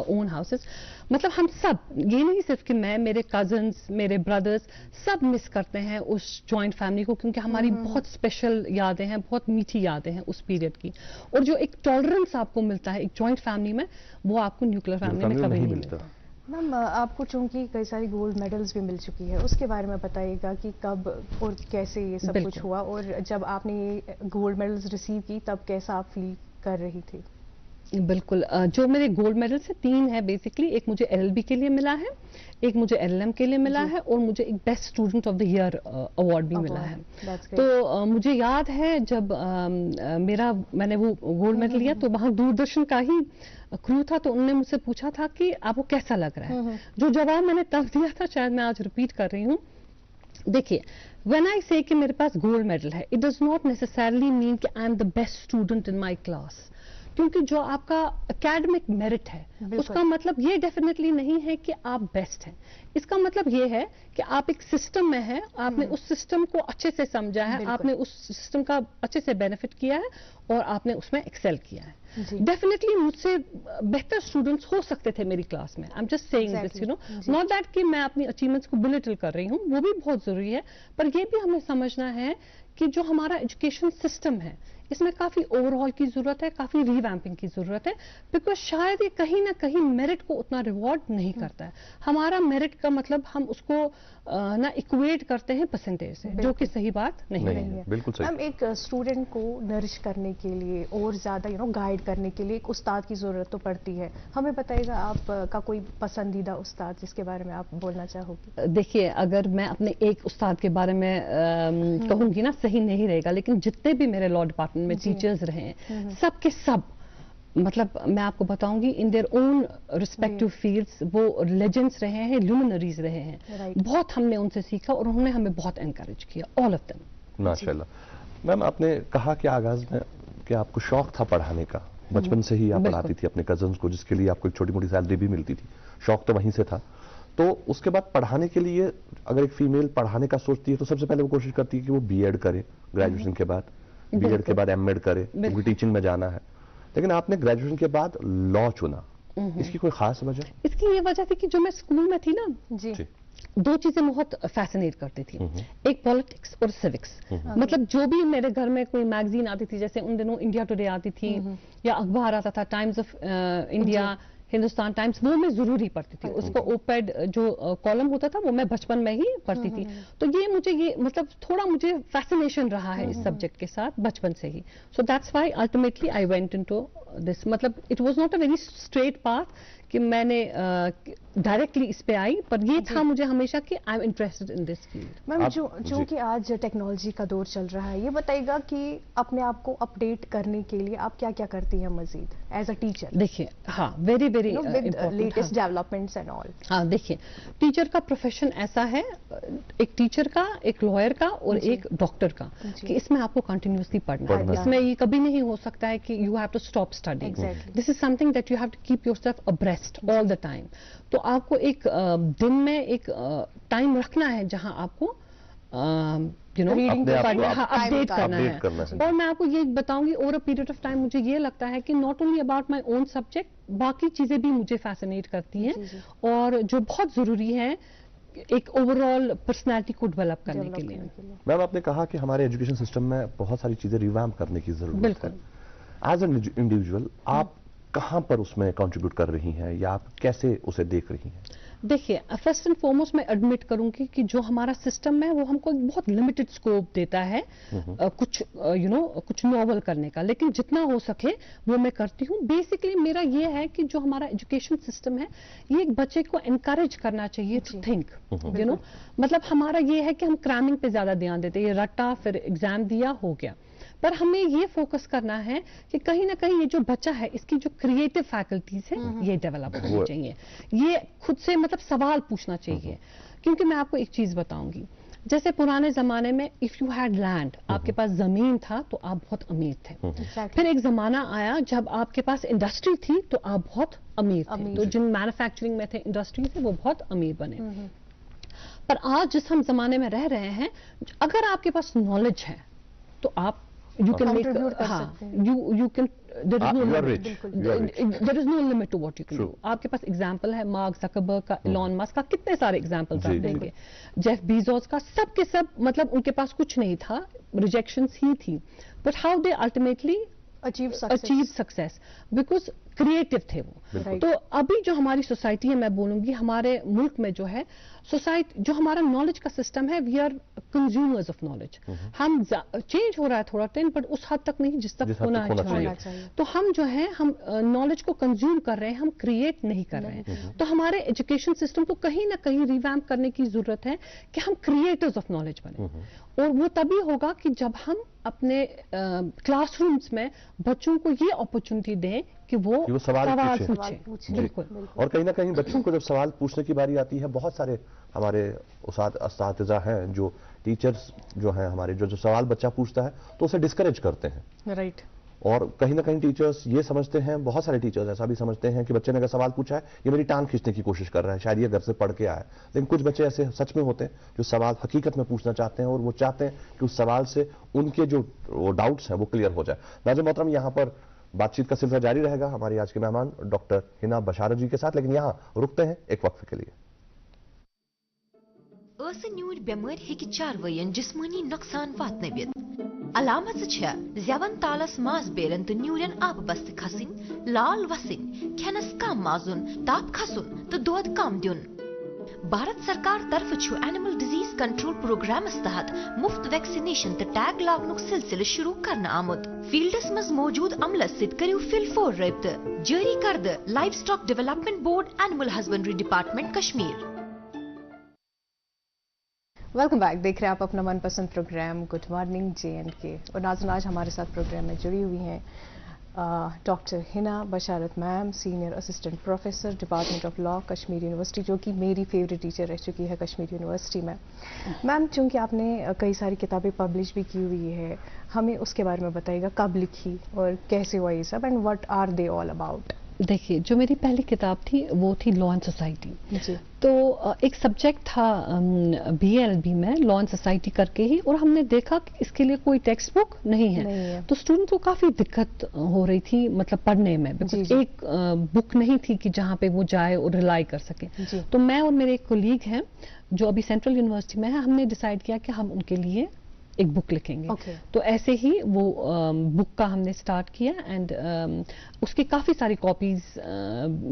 ओन हाउसेस, मतलब हम सब, ये नहीं सिर्फ कि मैं, मेरे कजन्स, मेरे ब्रदर्स, सब मिस करते हैं उस जॉइंट फैमिली को, क्योंकि हमारी बहुत स्पेशल यादें हैं, बहुत मीठी यादें हैं उस पीरियड की। और जो एक टॉलरेंस आपको मिलता है एक जॉइंट फैमिली में, वो आपको न्यूक्लियर फैमिली में कभी नहीं मिलता। मैम, आपको चूंकि कई सारी गोल्ड मेडल्स भी मिल चुकी है, उसके बारे में बताइएगा कि कब और कैसे ये सब कुछ हुआ, और जब आपने ये गोल्ड मेडल्स रिसीव की तब कैसा आप फील कर रही थी? बिल्कुल। जो मेरे गोल्ड मेडल्स है 3 है बेसिकली। एक मुझे LLB के लिए मिला है, एक मुझे LLM के लिए मिला है, और मुझे एक best student of the year award भी मिला है। तो मुझे याद है जब मैंने वो गोल्ड मेडल लिया, तो वहाँ दूरदर्शन का ही क्रू था, तो उन्होंने मुझसे पूछा था कि आपको कैसा लग रहा है। जो जवाब मैंने तब दिया था, शायद मैं आज रिपीट कर रही हूँ। देखिए, व्हेन आई से कि मेरे पास गोल्ड मेडल है, it does not necessarily mean कि I am the best student in my class. क्योंकि जो आपका एकेडमिक मेरिट है, उसका मतलब ये डेफिनेटली नहीं है कि आप बेस्ट हैं। इसका मतलब ये है कि आप एक सिस्टम में हैं, आपने उस सिस्टम को अच्छे से समझा है, आपने उस सिस्टम का अच्छे से बेनिफिट किया है, और आपने उसमें एक्सेल किया है। डेफिनेटली मुझसे बेहतर स्टूडेंट्स हो सकते थे मेरी क्लास में। I am just saying this, you know, not that कि मैं अपनी अचीवमेंट्स को बिलिटल कर रही हूँ, वो भी बहुत जरूरी है, पर ये भी हमें समझना है कि जो हमारा एजुकेशन सिस्टम है, इसमें काफी ओवरऑल की जरूरत है, काफी रिवैम्पिंग की जरूरत है, बिकॉज शायद ये कहीं ना कहीं मेरिट को उतना रिवॉर्ड नहीं करता है। हमारा मेरिट का मतलब हम उसको ना इक्वेट करते हैं परसेंटेज से, जो कि सही बात नहीं है। बिल्कुल सही। मैम, एक स्टूडेंट को नरिश करने के लिए और ज्यादा गाइड करने के लिए एक उस्ताद की जरूरत तो पड़ती है। हमें बताइएगा आपका कोई पसंदीदा उस्ताद जिसके बारे में आप बोलना चाहोगे? देखिए, अगर मैं अपने एक उस्ताद के बारे में कहूंगी ना, सही नहीं रहेगा, लेकिन जितने भी मेरे लॉ डिपार्टमेंट में टीचर्स रहे हैं, सब के सब, मतलब मैं आपको बताऊंगी, in their own respective fields वो लेजेंड्स रहे हैं, ल्यूमिनरीज रहे हैं। बहुत हमने उनसे सीखा, और उन्होंने हमें बहुत एनकरेज किया, ऑल ऑफ देम। माशाल्लाह। मैम, आपने कहा कि आगाज में कि आपको शौक था पढ़ाने का, बचपन से ही आप पढ़ाती थी अपने कजन्स को, जिसके लिए आपको एक छोटी मोटी सैलरी भी मिलती थी, शौक तो वहीं से था। तो उसके बाद पढ़ाने के लिए, अगर एक फीमेल पढ़ाने का सोचती है, तो सबसे पहले वो कोशिश करती है कि वो B.Ed करे, ग्रेजुएशन के बाद, B.Ed के बाद M.Ed करे, क्योंकि टीचिंग में जाना है। लेकिन आपने ग्रेजुएशन के बाद लॉ चुना, इसकी कोई खास वजह? इसकी ये वजह थी कि जो मैं स्कूल में थी ना, जी दो चीजें बहुत फैसिनेट करती थी, एक पॉलिटिक्स और सिविक्स। मतलब जो भी मेरे घर में कोई मैगजीन आती थी, जैसे उन दिनों इंडिया टुडे आती थी या अखबार आता था, times of India, Hindustan times, वो मैं जरूरी पढ़ती थी। उसको ओपेड जो कॉलम होता था वो मैं बचपन में ही पढ़ती थी। तो ये मतलब थोड़ा मुझे फैसिनेशन रहा है इस सब्जेक्ट के साथ बचपन से ही। So that's why ultimately I went into this. मतलब it was not a very straight path कि मैंने डायरेक्टली इस पे आई, पर ये था मुझे हमेशा कि I am interested in this field. Ma'am, जो कि आज टेक्नोलॉजी का दौर चल रहा है, ये बताइएगा कि अपने आप को अपडेट करने के लिए आप क्या क्या करती हैं मजीद एज अ टीचर? देखिए, हाँ, very very latest developments and all. हाँ, देखिए, टीचर का प्रोफेशन ऐसा है, एक टीचर का, एक लॉयर का और एक डॉक्टर का, कि इसमें आपको कंटिन्यूसली पढ़ना है। इसमें ये कभी नहीं हो सकता है कि you have to stop studying. This is something that you have to keep yourself abreast all the time. तो आपको एक दिन में एक टाइम रखना है जहां आपको अपडेट करना है। और मैं आपको ये बताऊंगी, over a period of time मुझे ये लगता है कि not only about my own subject, बाकी चीजें भी मुझे फैसिनेट करती हैं और जो बहुत जरूरी है एक ओवरऑल पर्सनालिटी को डेवलप करने के लिए। मैम, आपने कहा कि हमारे एजुकेशन सिस्टम में बहुत सारी चीजें रिवैम्प करने की जरूरत है। एज एन इंडिविजुअल आप कहां पर उसमें कंट्रीब्यूट कर रही हैं या आप कैसे उसे देख रही हैं? देखिए, फर्स्ट एंड फॉरमोस्ट मैं एडमिट करूंगी कि जो हमारा सिस्टम है वो हमको एक बहुत लिमिटेड स्कोप देता है कुछ कुछ नॉवल करने का, लेकिन जितना हो सके वो मैं करती हूँ। बेसिकली मेरा ये है कि जो हमारा एजुकेशन सिस्टम है, ये एक बच्चे को एनकरेज करना चाहिए टू थिंक, मतलब हमारा ये है कि हम क्रैमिंग पे ज्यादा ध्यान देते हैं, ये रट्टा फिर एग्जाम दिया हो गया, पर हमें ये फोकस करना है कि कहीं ना कहीं ये जो बच्चा है इसकी जो क्रिएटिव फैकल्टीज है ये डेवलप होनी चाहिए, ये खुद से मतलब सवाल पूछना चाहिए। क्योंकि मैं आपको एक चीज बताऊंगी, जैसे पुराने जमाने में इफ यू हैड लैंड, आपके पास जमीन था तो आप बहुत अमीर थे। फिर एक जमाना आया जब आपके पास इंडस्ट्री थी तो आप बहुत अमीर थे। तो जिन मैन्युफैक्चरिंग में थे, इंडस्ट्री थे, वो बहुत अमीर बने। पर आज जिस हम जमाने में रह रहे हैं, अगर आपके पास नॉलेज है तो आप you can make you can there is no limit, there is no limit to what you can do. आपके पास एग्जांपल है मार्क ज़करबर्ग का, एलॉन मस्क का, कितने सारे एग्जांपल्स आप देंगे, जेफ बीजोस का, सब के सब मतलब उनके पास कुछ नहीं था, रिजेक्शंस ही थी, but how they ultimately achieve success because creative थे वो। तो अभी जो हमारी सोसाइटी है, मैं बोलूंगी हमारे मुल्क में जो है सोसाइटी, जो हमारा नॉलेज का सिस्टम है, we are consumers of knowledge. हम चेंज हो रहा है थोड़ा ट्रेंड, बट उस हद तक नहीं जिस तक होना चाहिए। तो हम जो है हम नॉलेज को कंज्यूम कर रहे हैं, हम क्रिएट नहीं कर रहे हैं। तो हमारे एजुकेशन सिस्टम को कहीं ना कहीं रिवैम्प करने की जरूरत है कि हम क्रिएटर्स ऑफ नॉलेज बने। और वो तभी होगा कि जब हम अपने क्लासरूम्स में बच्चों को ये अपॉर्चुनिटी दें कि वो सवाल पूछे। बिल्कुल। और कहीं ना कहीं बच्चों को जब सवाल पूछने की बारी आती है, बहुत सारे हमारे उस्ताद हैं, जो टीचर्स जो हैं हमारे, जो सवाल बच्चा पूछता है तो उसे डिस्करेज करते हैं। राइट। और कहीं ना कहीं टीचर्स ये समझते हैं, बहुत सारे टीचर्स ऐसा भी समझते हैं कि बच्चे ने अगर सवाल पूछा है, ये मेरी टांग खींचने की कोशिश कर रहा है, शायद ये घर से पढ़ के आया है। लेकिन कुछ बच्चे ऐसे सच में होते हैं जो सवाल हकीकत में पूछना चाहते हैं और वो चाहते हैं कि उस सवाल से उनके जो डाउट्स हैं वो क्लियर हो जाए। नाज़िर मोहतरम, यहाँ पर बातचीत का सिलसिला जारी रहेगा हमारी आज के मेहमान डॉक्टर हिना बशारत जी के साथ, लेकिन यहाँ रुकते हैं एक वक्फे के लिए। न्यूर बेमार हेकि चारवयन जिस्मानी नुकसान वातनवित। अलामत ज़ेवन तालस मास बेरन तो न्यूरन आब बस्त खसिन, लाल वसिन, खेनस कम माजुन, ताप खसुन तो दोद कम दिन। भारत सरकार तरफ एनिमल डिजीज कंट्रोल प्रोग्राम तहत मुफ्त वैक्सीनेशन तो टैग लागनुक सिलसिले शुरू करना आमुद। फील्डस मज मौजूद अमलस सिद करियो फिल फोर रब्त जारी करद live stock development board, animal husbandry department Kashmir. Welcome back. देख रहे हैं आप अपना मनपसंद प्रोग्राम गुड मॉर्निंग JNK। और नाज़रीन, आज हमारे साथ प्रोग्राम में जुड़ी हुई हैं doctor Hina Basharat ma'am, senior assistant professor, department of law, Kashmir university, जो कि मेरी फेवरेट टीचर रह चुकी है कश्मीर यूनिवर्सिटी में। मैम, चूंकि आपने कई सारी किताबें पब्लिश भी की हुई है, हमें उसके बारे में बताइएगा, कब लिखी और कैसे हुआ ये सब, and what are they all about? देखिए, जो मेरी पहली किताब थी वो थी लॉ एंड सोसाइटी। जी। तो एक सब्जेक्ट था BLB में लॉ एंड सोसाइटी करके ही, और हमने देखा कि इसके लिए कोई टेक्स्ट बुक नहीं है। तो स्टूडेंट को काफी दिक्कत हो रही थी मतलब पढ़ने में, बिकॉज एक बुक नहीं थी कि जहाँ पे वो जाए और रिलाई कर सके। तो मैं और मेरे एक कोलीग हैं जो अभी सेंट्रल यूनिवर्सिटी में है, हमने डिसाइड किया कि हम उनके लिए एक बुक लिखेंगे। तो ऐसे ही वो बुक का हमने स्टार्ट किया, एंड उसकी काफी सारी कॉपीज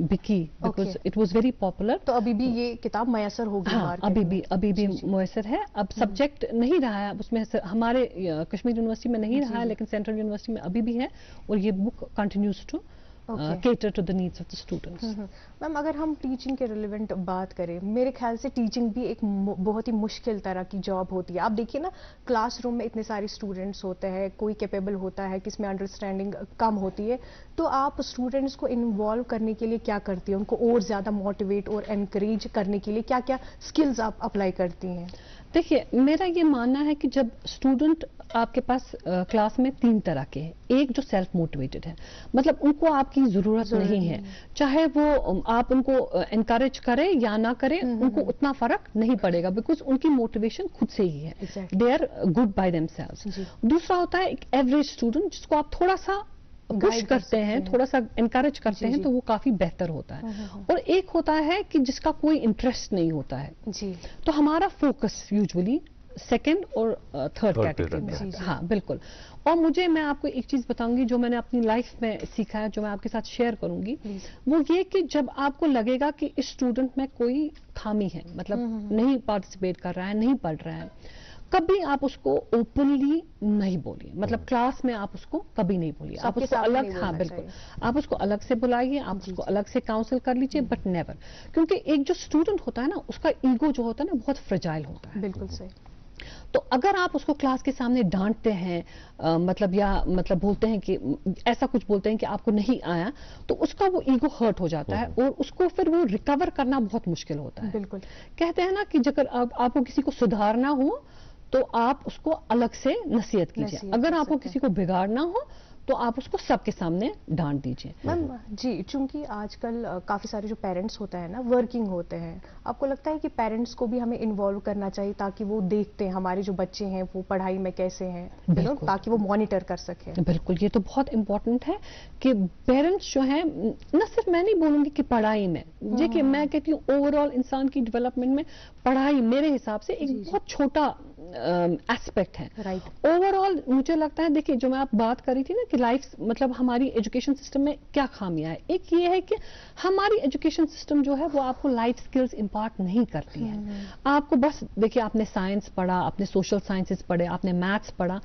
बिकी because it was very popular. तो अभी भी ये किताब मयसर होगी? हाँ, अभी भी मयसर है। अब सब्जेक्ट नहीं रहा है उसमें, हमारे कश्मीर यूनिवर्सिटी में नहीं रहा है, लेकिन सेंट्रल यूनिवर्सिटी में अभी भी है, और ये book continues to cater to the needs of the students। Ma'am, अगर हम टीचिंग के रिलेवेंट बात करें, मेरे ख्याल से टीचिंग भी एक बहुत ही मुश्किल तरह की जॉब होती है। आप देखिए ना, क्लासरूम में इतने सारे स्टूडेंट्स होते हैं, कोई कैपेबल होता है, किसमें अंडरस्टैंडिंग कम होती है, तो आप स्टूडेंट्स को इन्वॉल्व करने के लिए क्या करती हैं? उनको और ज़्यादा मोटिवेट और एनकरेज करने के लिए क्या क्या स्किल्स आप अप्लाई करती हैं? देखिए, मेरा ये मानना है कि जब स्टूडेंट आपके पास क्लास में 3 तरह के हैं। एक जो सेल्फ मोटिवेटेड है, मतलब उनको आपकी जरूरत नहीं है, चाहे वो आप उनको एनकरेज करें या ना करें, उनको उतना फर्क नहीं पड़ेगा, बिकॉज उनकी मोटिवेशन खुद से ही है, they are good by themselves. दूसरा होता है एक एवरेज स्टूडेंट, जिसको आप थोड़ा सा पुश करते हैं, थोड़ा सा एनकरेज करते हैं, तो वो काफी बेहतर होता है। और एक होता है कि जिसका कोई इंटरेस्ट नहीं होता है। तो हमारा फोकस यूजुअली सेकंड और थर्ड कैटेगरी में है। हाँ, बिल्कुल। और मैं आपको एक चीज बताऊंगी जो मैंने अपनी लाइफ में सीखा है, जो मैं आपके साथ शेयर करूंगी, वो ये कि जब आपको लगेगा कि इस स्टूडेंट में कोई खामी है, मतलब नहीं पार्टिसिपेट कर रहा है, नहीं पढ़ रहा है, कभी आप उसको ओपनली नहीं बोलिए, मतलब क्लास में आप उसको कभी नहीं बोलिए, आप उसको अलग, हाँ बिल्कुल, आप उसको अलग से बुलाइए, आप उसको अलग से काउंसिल कर लीजिए, बट नेवर, क्योंकि एक जो स्टूडेंट होता है ना, उसका ईगो जो होता है ना, बहुत फ्रेजाइल होता है। बिल्कुल सही। तो अगर आप उसको क्लास के सामने डांटते हैं, मतलब बोलते हैं कि ऐसा कुछ बोलते हैं कि आपको नहीं आया, तो उसका वो ईगो हर्ट हो जाता है, और उसको फिर वो रिकवर करना बहुत मुश्किल होता है। बिल्कुल। कहते हैं ना कि अगर आपको किसी को सुधारना हो तो आप उसको अलग से नसीहत कीजिए, अगर आपको किसी को बिगाड़ना हो तो आप उसको सबके सामने डांट दीजिए। मैम जी, चूंकि आजकल काफी सारे जो पेरेंट्स होते हैं ना, वर्किंग होते हैं, आपको लगता है कि पेरेंट्स को भी हमें इन्वॉल्व करना चाहिए ताकि वो देखते हैं हमारे जो बच्चे हैं वो पढ़ाई में कैसे हैं, ताकि वो मॉनिटर कर सके? बिल्कुल, ये तो बहुत इंपॉर्टेंट है कि पेरेंट्स जो है, न सिर्फ मैं नहीं बोलूंगी कि पढ़ाई में, देखिए मैं कहती हूँ ओवरऑल इंसान की डेवलपमेंट में पढ़ाई मेरे हिसाब से एक बहुत छोटा एस्पेक्ट है। राइट। ओवरऑल मुझे लगता है, देखिए जो मैं आप बात कर रही थी ना कि लाइफ, मतलब हमारी एजुकेशन सिस्टम में क्या खामियां है, एक ये है कि हमारी एजुकेशन सिस्टम जो है वो आपको लाइफ स्किल्स इंपार्ट नहीं करती है। आपको बस देखिए, आपने साइंस पढ़ा, आपने सोशल साइंसेस पढ़े, आपने मैथ्स पढ़ा,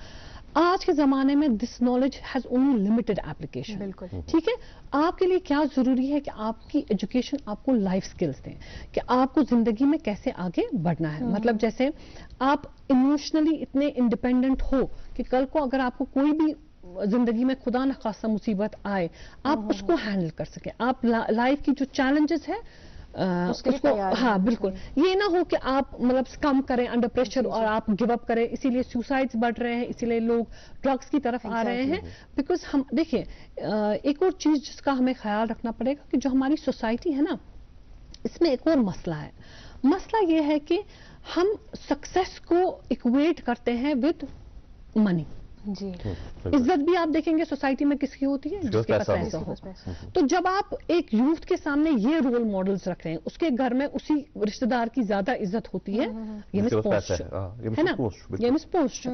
आज के जमाने में this knowledge has only limited application. बिल्कुल। ठीक है, आपके लिए क्या जरूरी है कि आपकी एजुकेशन आपको लाइफ स्किल्स दें, कि आपको जिंदगी में कैसे आगे बढ़ना है। मतलब जैसे आप इमोशनली इतने इंडिपेंडेंट हो कि कल को अगर आपको कोई भी जिंदगी में खुदा न खासा मुसीबत आए, आप उसको हैंडल कर सके, आप लाइफ की जो चैलेंजेस है उसको, हाँ बिल्कुल, ये ना हो कि आप मतलब कम करें अंडर प्रेशर और आप गिव अप करें, इसीलिए सुसाइड्स बढ़ रहे हैं, इसीलिए लोग ड्रग्स की तरफ आ रहे हैं। बिकॉज हम देखिए, एक और चीज जिसका हमें ख्याल रखना पड़ेगा कि जो हमारी सोसाइटी है ना, इसमें एक और मसला है। मसला ये है कि हम सक्सेस को इक्वेट करते हैं विद मनी। जी। इज्जत भी आप देखेंगे सोसाइटी में किसकी होती है, जिसके पास पैसा हो। तो जब आप एक यूथ के सामने ये रोल मॉडल्स रख रहे हैं, उसके घर में उसी रिश्तेदार की ज्यादा इज्जत होती है, ये मिसपोस्ट है ना, ये मिसपोस्ट।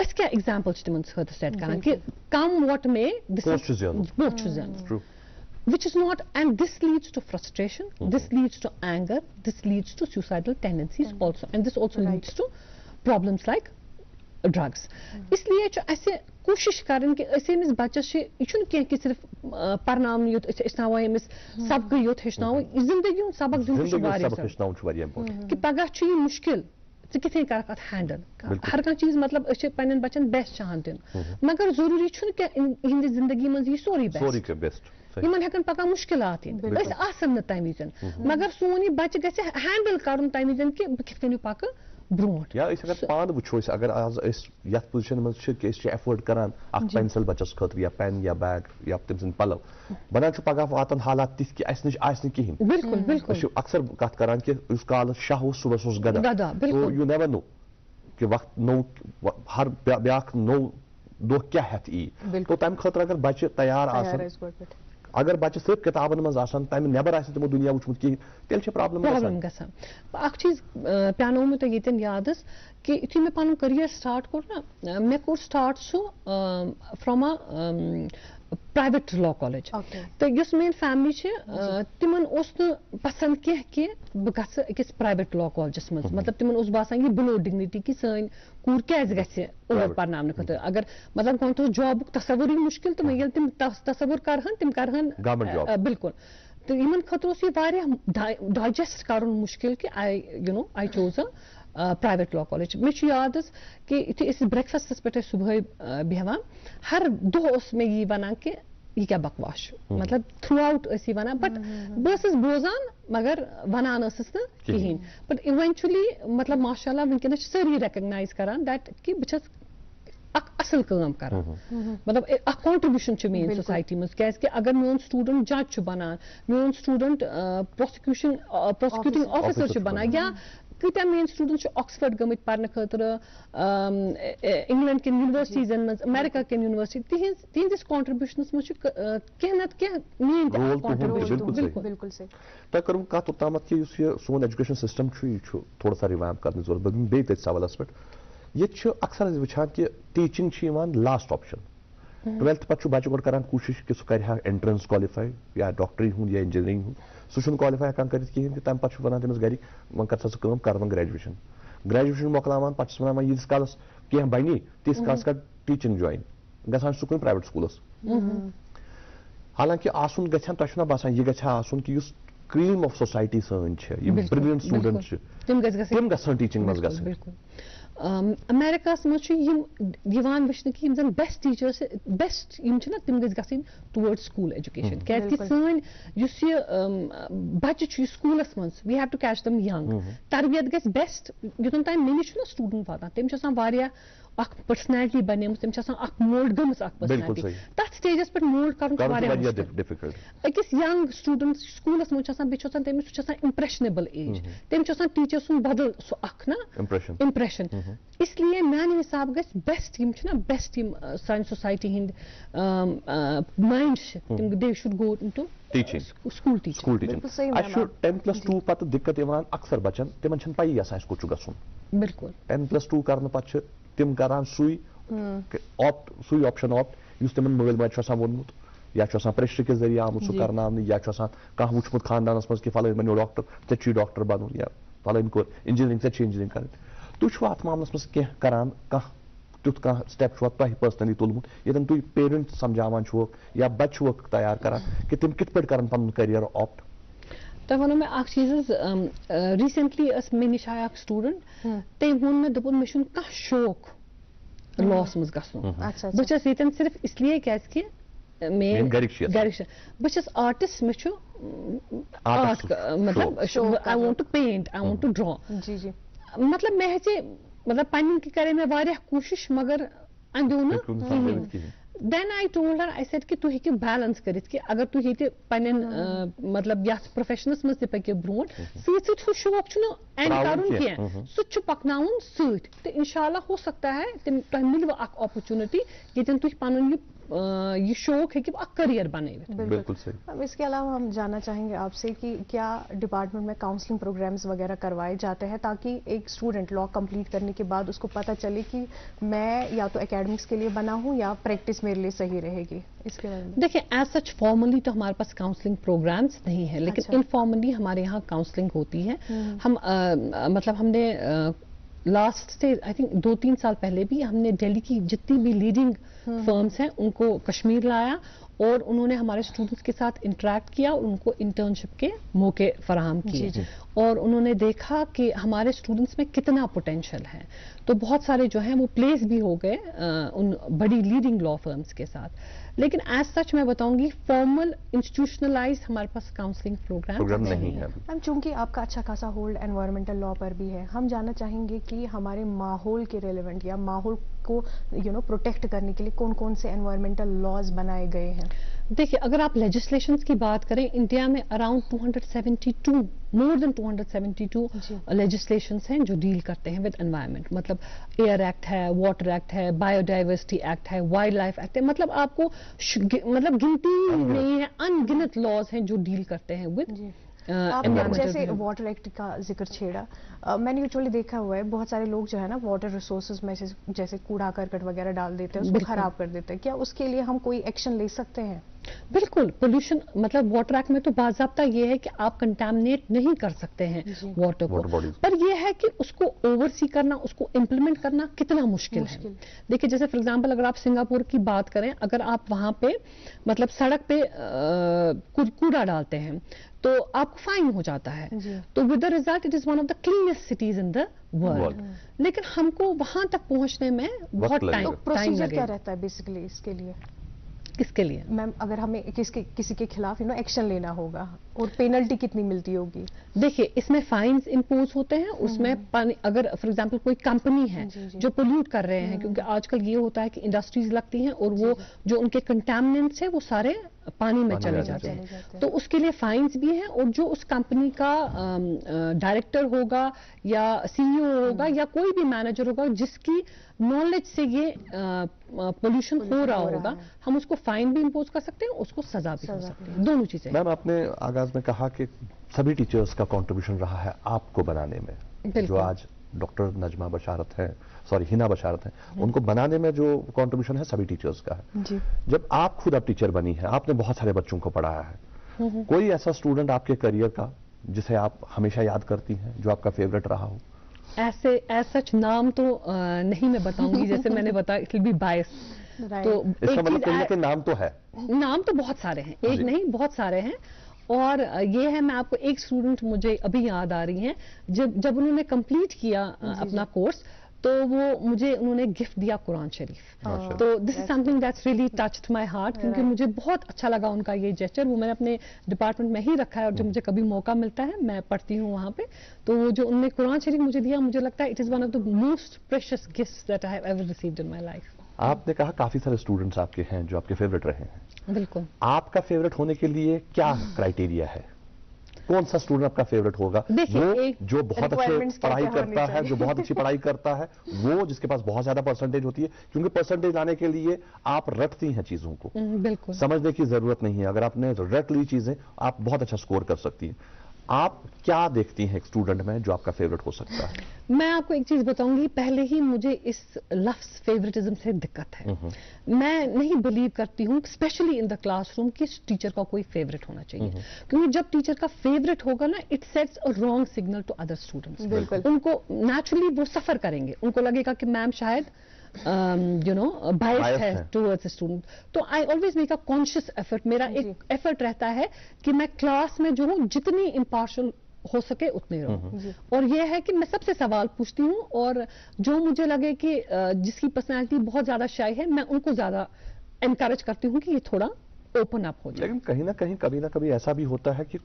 इसका एग्जांपल्स टिमन सेट करना कि कम व्हाट में this is which is not, and this leads to frustration, this leads to anger, this leads to suicidal tendencies also, and this also leads to problems like drugs. इसलिए जो ऐसे कोशिश करें कि ऐसे मिस बच्चे से इचुन क्या कि सिर्फ परनाम युत इस्नावा मिस सबक युत हिस्नाव जिंदगी उन सबक जुन कि पगह छु ये मुश्किल किथे कर कत हैंडल हर कह चीज, मतलब अस पन्न बच्चन बेस्ट चाहन दिन, मगर जरूरी छु कि हिंदी जिंदगी में ये सोरी बेस्ट यमन हेकन पका मुश्किलात आसन न तम विजन, मगर सोन यह बच्चे गसे हैंडल कर तम विजन कि बह किथ कन्यू पक ब्रोट या अगर पान वो अगर आज यथ पोजिशन मज कि एफोर्ड करान पेंसिल बच्चस खतर या पेन या बैग या तम सद पलव बनान पगह वातन हालात तिथ कि अस नश कहें बिल्कुल बिल्कुल अक्सर कत करान कि काल शाह सुबह गदा तो यू नेवर नो कि वक्त नो हर ब्या नो दो क्या हेत ई तो तम खतर अगर बच्चे तैयार अगर बच्चे सिर्फ किताबन मज तम नबर तमो दुनिया वुचमुत कहें तेल प्रॉब्लम गसान अख चीज प्यानो मे तो ये याद कि यु मे पन करियर स्टार्ट कोर ना मे कोर start so from a private law college तो युस मेन फैमिली तिमन पसंद कि बह गस अकिस प्राइवेट लॉ कॉलेजस मज मतलब तिमन बासान ये बिलो डिग्निटी कि सन कूर क्या गि और पर्न खतर अगर मतलब गो तो जॉब तस्वुर मुश्किल तो ये तिम तस्वुर करहन तिम करहन बिल्कुल तो इन खतर डाइजेस्ट कर मुश्किल कि I chose private law college मे याद कि यु ब्रेकफास्टस पे सुबह बेहवान हर दो मे ये वनान कि यह क्या बकवास मतलब थ्रू आउट वन बट बस बोजान मगर वनान कहें बट इवेंचुअली मतलब माशाल्लाह वनकस सारी रिकग्नाइज करान दैट कि बस असल काम कर मतलब कॉन्ट्रीब्यूशन मेन सोसाइटी मज क्या अगर मोन स्टूडेंट जज बनान मोन स्टूडेंट प्रोसिक्यूटिंग ऑफिसर बनान या कत्या मेन स्टूडेंट ऑक्सफर्ड गमित पर्न खतर इंग्लैंड के यूनिवर्सिटीजन मज अमेरिका के यूनिवर्सिटी तिहंदिस कॉन्ट्रीब्यूशनस मज कह नत कह मेन बिल्कुल बिल्कुल सही तह कर कत ओतम कि सोन एजुकेशन सिस्टम थोड़ा सा रिवैम्प कर जरूरत बे तथ सवालस पे ये अक्सर वुचान कि टीचिंग लास्ट ऑप्शन 12th पे बच्चे गो करान कोशिश कि सह कर एंट्रेंस क्वालिफाई या डॉक्टरी हूं या इंजीनियरिंग हूं सह क्वालिफाई हेकान कर कहें तम पे वन तमिस गर वन कर सा कर ग्रेजुएशन मोकलावान पे वन यीस कालस कह बनी तीस कालस कर टीचिंग ज्वाइन गसान सह प्राइवेट स्कूलस हालांकि आसन गछन तुम बसान यह गछन कि क्रीम ऑफ सोसाइटी सन ब्रिलियंट स्टूडेंट तम गसन टीचिंग मज गसन अमेरिका मज वचन कि जन बेस्ट टीचर्स बेस्ट ना तम गई टुवर्ड स्कूल एजुकेशन क्या सन बच्चे स्कूलस मज we have to catch them young तरबियत गई बेस्ट युतन तान मे नश स्टूडेंट वातान तम पर्सनैलिटी बने मोल्ड गम पर्सनैलिटी तथ स्टेजस पे मोल्ड कर अकिस यंग स्टूडेंट स्कूलस मज तमिस सह इम्प्रेशनेबल एज तमिस टीचर सुन बदल सह ना इम्प्रेशन इसलिए मान हिसाब गई बेस्ट बेस्ट सान सोसाइटी हिंद माइंड तम they should go into teaching school teaching 10+2 पे दिक्कत अक्सर बच्चन तिमन पई कोच गसन बिल्कुल 10+2 कर पे तिम करान सुई ऑप्शन ऑप्ट तिम मल मज वोनमुत या प्रेशर के जरिए आमुत सह कर या कह वुचमुत खानदानस मज कि फलान बनो डॉक्टर ऐ डॉक्टर बनून या फलान कोर इंजीनियरिंग ऐ इंजीनियरिंग कर तुम अत मामलस मज कह करान कह तुथ कह स्टेप तुह पर्सनली तुलमुत ये तुम पेरेंट समझावान या बच्चे तैयार करान कि तिम कित पे कर पन करियर ऑप्ट तो वो मे चीज रिसेंटली मे नश आया स्टूडेंट तम वो मे दोपन मे कह शौक लॉस मज गसन बस सिर्फ इसलिए क्या मेन बस आर्टिस्ट मे आर्ट मतलब I want to paint I want to draw मतलब मे हे मतलब पन करे मे वारिया कोशिश मगर अंदो न then I told her, I said कि तु हेकि बैलेंस करित कि अगर तु हेति पन्न मतलब या प्रोफेशनस मज तक ब्रोट सत शौक एंड करुन कह सह पकनाउन सत तो इंशाल्लाह हो सकता है तुम मिल अपॉर्चुनिटी ये तुम पन ये शौक है कि करियर बने बिल्कुल सही। अब इसके अलावा हम जानना चाहेंगे आपसे कि क्या डिपार्टमेंट में काउंसलिंग प्रोग्राम्स वगैरह करवाए जाते हैं ताकि एक स्टूडेंट लॉ कंप्लीट करने के बाद उसको पता चले कि मैं या तो एकेडमिक्स के लिए बना हूं या प्रैक्टिस मेरे लिए सही रहेगी। इसके बारे में देखिए एज सच फॉर्मली तो हमारे पास काउंसलिंग प्रोग्राम्स नहीं है, लेकिन इनफॉर्मली हमारे यहाँ काउंसलिंग होती है। हम मतलब हमने लास्ट से आई थिंक 2-3 साल पहले भी हमने दिल्ली की जितनी भी लीडिंग फर्म्स हैं उनको कश्मीर लाया और उन्होंने हमारे स्टूडेंट्स के साथ इंटरेक्ट किया, उनको इंटर्नशिप के मौके फराहम किए और उन्होंने देखा कि हमारे स्टूडेंट्स में कितना पोटेंशियल है। तो बहुत सारे जो हैं वो प्लेस भी हो गए उन बड़ी लीडिंग लॉ फर्म्स के साथ। लेकिन एज सच मैं बताऊंगी फॉर्मल इंस्टीट्यूशनलाइज हमारे पास काउंसलिंग प्रोग्राम नहीं है। मैम चूंकि आपका अच्छा खासा होल्ड एनवायरमेंटल लॉ पर भी है, हम जानना चाहेंगे कि हमारे माहौल के रेलेवेंट या माहौल को प्रोटेक्ट करने के लिए कौन कौन से एनवायरमेंटल लॉज बनाए गए हैं? देखिए, अगर आप लेजिस्लेशंस की बात करें, इंडिया में अराउंड 272 मोर देन 272 लेजिस्लेशंस हैं जो डील करते हैं विद एनवायरनमेंट। मतलब एयर एक्ट है, वाटर एक्ट है, बायोडाइवर्सिटी एक्ट है, वाइल्ड लाइफ एक्ट है, मतलब आपको मतलब गिनती नहीं है, अनगिनत लॉज हैं जो डील करते हैं विद आपने जैसे वाटर एक्ट का जिक्र छेड़ा, मैंने यूजुअली देखा हुआ है बहुत सारे लोग जो है ना वाटर रिसोर्सेज में से जैसे कूड़ा करकट वगैरह डाल देते हैं, उसको खराब कर देते हैं, क्या उसके लिए हम कोई एक्शन ले सकते हैं? बिल्कुल, पोल्यूशन मतलब वाटर एक्ट में तो बाज़ाब्ता ये है कि आप कंटामिनेट नहीं कर सकते हैं वाटर को, पर ये है कि उसको ओवरसी करना, उसको इम्प्लीमेंट करना कितना मुश्किल है। देखिए, जैसे फॉर एग्जांपल अगर आप सिंगापुर की बात करें, अगर आप वहां पे मतलब सड़क पे कूड़ा डालते हैं तो आपको फाइन हो जाता है, तो with the result it is one of the cleanest cities in the world. लेकिन हमको वहां तक पहुंचने में बहुत टाइम प्रोसीजर क्या रहता है बेसिकली इसके लिए? किसके लिए मैम, अगर हमें किसी के खिलाफ एक्शन लेना होगा और पेनल्टी कितनी मिलती होगी? देखिए, इसमें फाइन्स इंपोज होते हैं, उसमें अगर फॉर एग्जांपल कोई कंपनी है जो पोल्यूट कर रहे हैं, क्योंकि आजकल ये होता है कि इंडस्ट्रीज लगती हैं और वो जो उनके कंटामिनेंट्स है वो सारे पानी में चले जाते हैं, तो उसके लिए फाइन्स भी हैं। और जो उस कंपनी का डायरेक्टर होगा या सीईओ होगा या कोई भी मैनेजर होगा जिसकी नॉलेज से ये पोल्यूशन हो रहा होगा, हम उसको फाइन भी इंपोज कर सकते हैं, उसको सजा भी कर सकते हैं, दोनों चीजें। मैम, आपने आगाज में कहा कि सभी टीचर्स का कंट्रीब्यूशन रहा है आपको बनाने में, जो आज डॉक्टर नजमा बशारत है, हिना बशारत है, उनको बनाने में जो कंट्रीब्यूशन है सभी टीचर्स का है जी। जब आप खुद अब टीचर बनी है, आपने बहुत सारे बच्चों को पढ़ाया है, कोई ऐसा स्टूडेंट आपके करियर का जिसे आप हमेशा याद करती हैं, जो आपका फेवरेट रहा हो? ऐसे सच नाम तो नहीं मैं बताऊंगी, जैसे मैंने बताया इट विल बी बायस, तो इसका मतलब कि नाम तो है, नाम तो बहुत सारे हैं, एक नहीं बहुत सारे हैं। और ये है, मैं आपको एक स्टूडेंट मुझे अभी याद आ रही हैं, जब उन्होंने कंप्लीट किया अपना कोर्स, तो वो उन्होंने गिफ्ट दिया कुरान शरीफ। तो this is something that's really touched my heart, क्योंकि मुझे बहुत अच्छा लगा उनका ये जेस्चर। वो मैंने अपने डिपार्टमेंट में ही रखा है और जब मुझे कभी मौका मिलता है मैं पढ़ती हूँ वहाँ पे, तो वो जो उन्होंने कुरान शरीफ मुझे दिया, मुझे लगता है it is one of the most precious gifts that I have ever received in my life. आपने कहा काफी सारे स्टूडेंट्स आपके हैं जो आपके फेवरेट रहे हैं, बिल्कुल। आपका फेवरेट होने के लिए क्या क्राइटेरिया है? कौन सा स्टूडेंट आपका फेवरेट होगा? जो बहुत अच्छे पढ़ाई करता है, जो बहुत अच्छी पढ़ाई करता है, वो जिसके पास बहुत ज्यादा परसेंटेज होती है, क्योंकि परसेंटेज लाने के लिए आप रटती हैं चीजों को, बिल्कुल समझने की जरूरत नहीं है। अगर आपने रट ली चीजें, आप बहुत अच्छा स्कोर कर सकती हैं। आप क्या देखती हैं एक स्टूडेंट में जो आपका फेवरेट हो सकता है? मैं आपको एक चीज बताऊंगी, पहले ही मुझे इस लफ्ज फेवरेटिज्म से दिक्कत है। मैं नहीं बिलीव करती हूँ स्पेशली इन द क्लासरूम कि टीचर का कोई फेवरेट होना चाहिए, क्योंकि जब टीचर का फेवरेट होगा ना, it sets a wrong signal to other students. उनको नेचुरली वो सफर करेंगे, उनको लगेगा कि मैम शायद बायस्ड है टुवर्ड्स स्टूडेंट। तो I always make a conscious effort, मेरा एक एफर्ट रहता है कि मैं क्लास में जो हूँ जितनी इम्पार्शियल हो सके उतने रहूं, और ये है कि मैं सबसे सवाल पूछती हूँ, और जो मुझे लगे कि जिसकी पर्सनैलिटी बहुत ज्यादा शाई है, मैं उनको ज्यादा एनकरेज करती हूँ कि ये थोड़ा ओपन अप हो जाए। लेकिन कहीं ना कहीं कभी ना कभी ऐसा भी होता है कि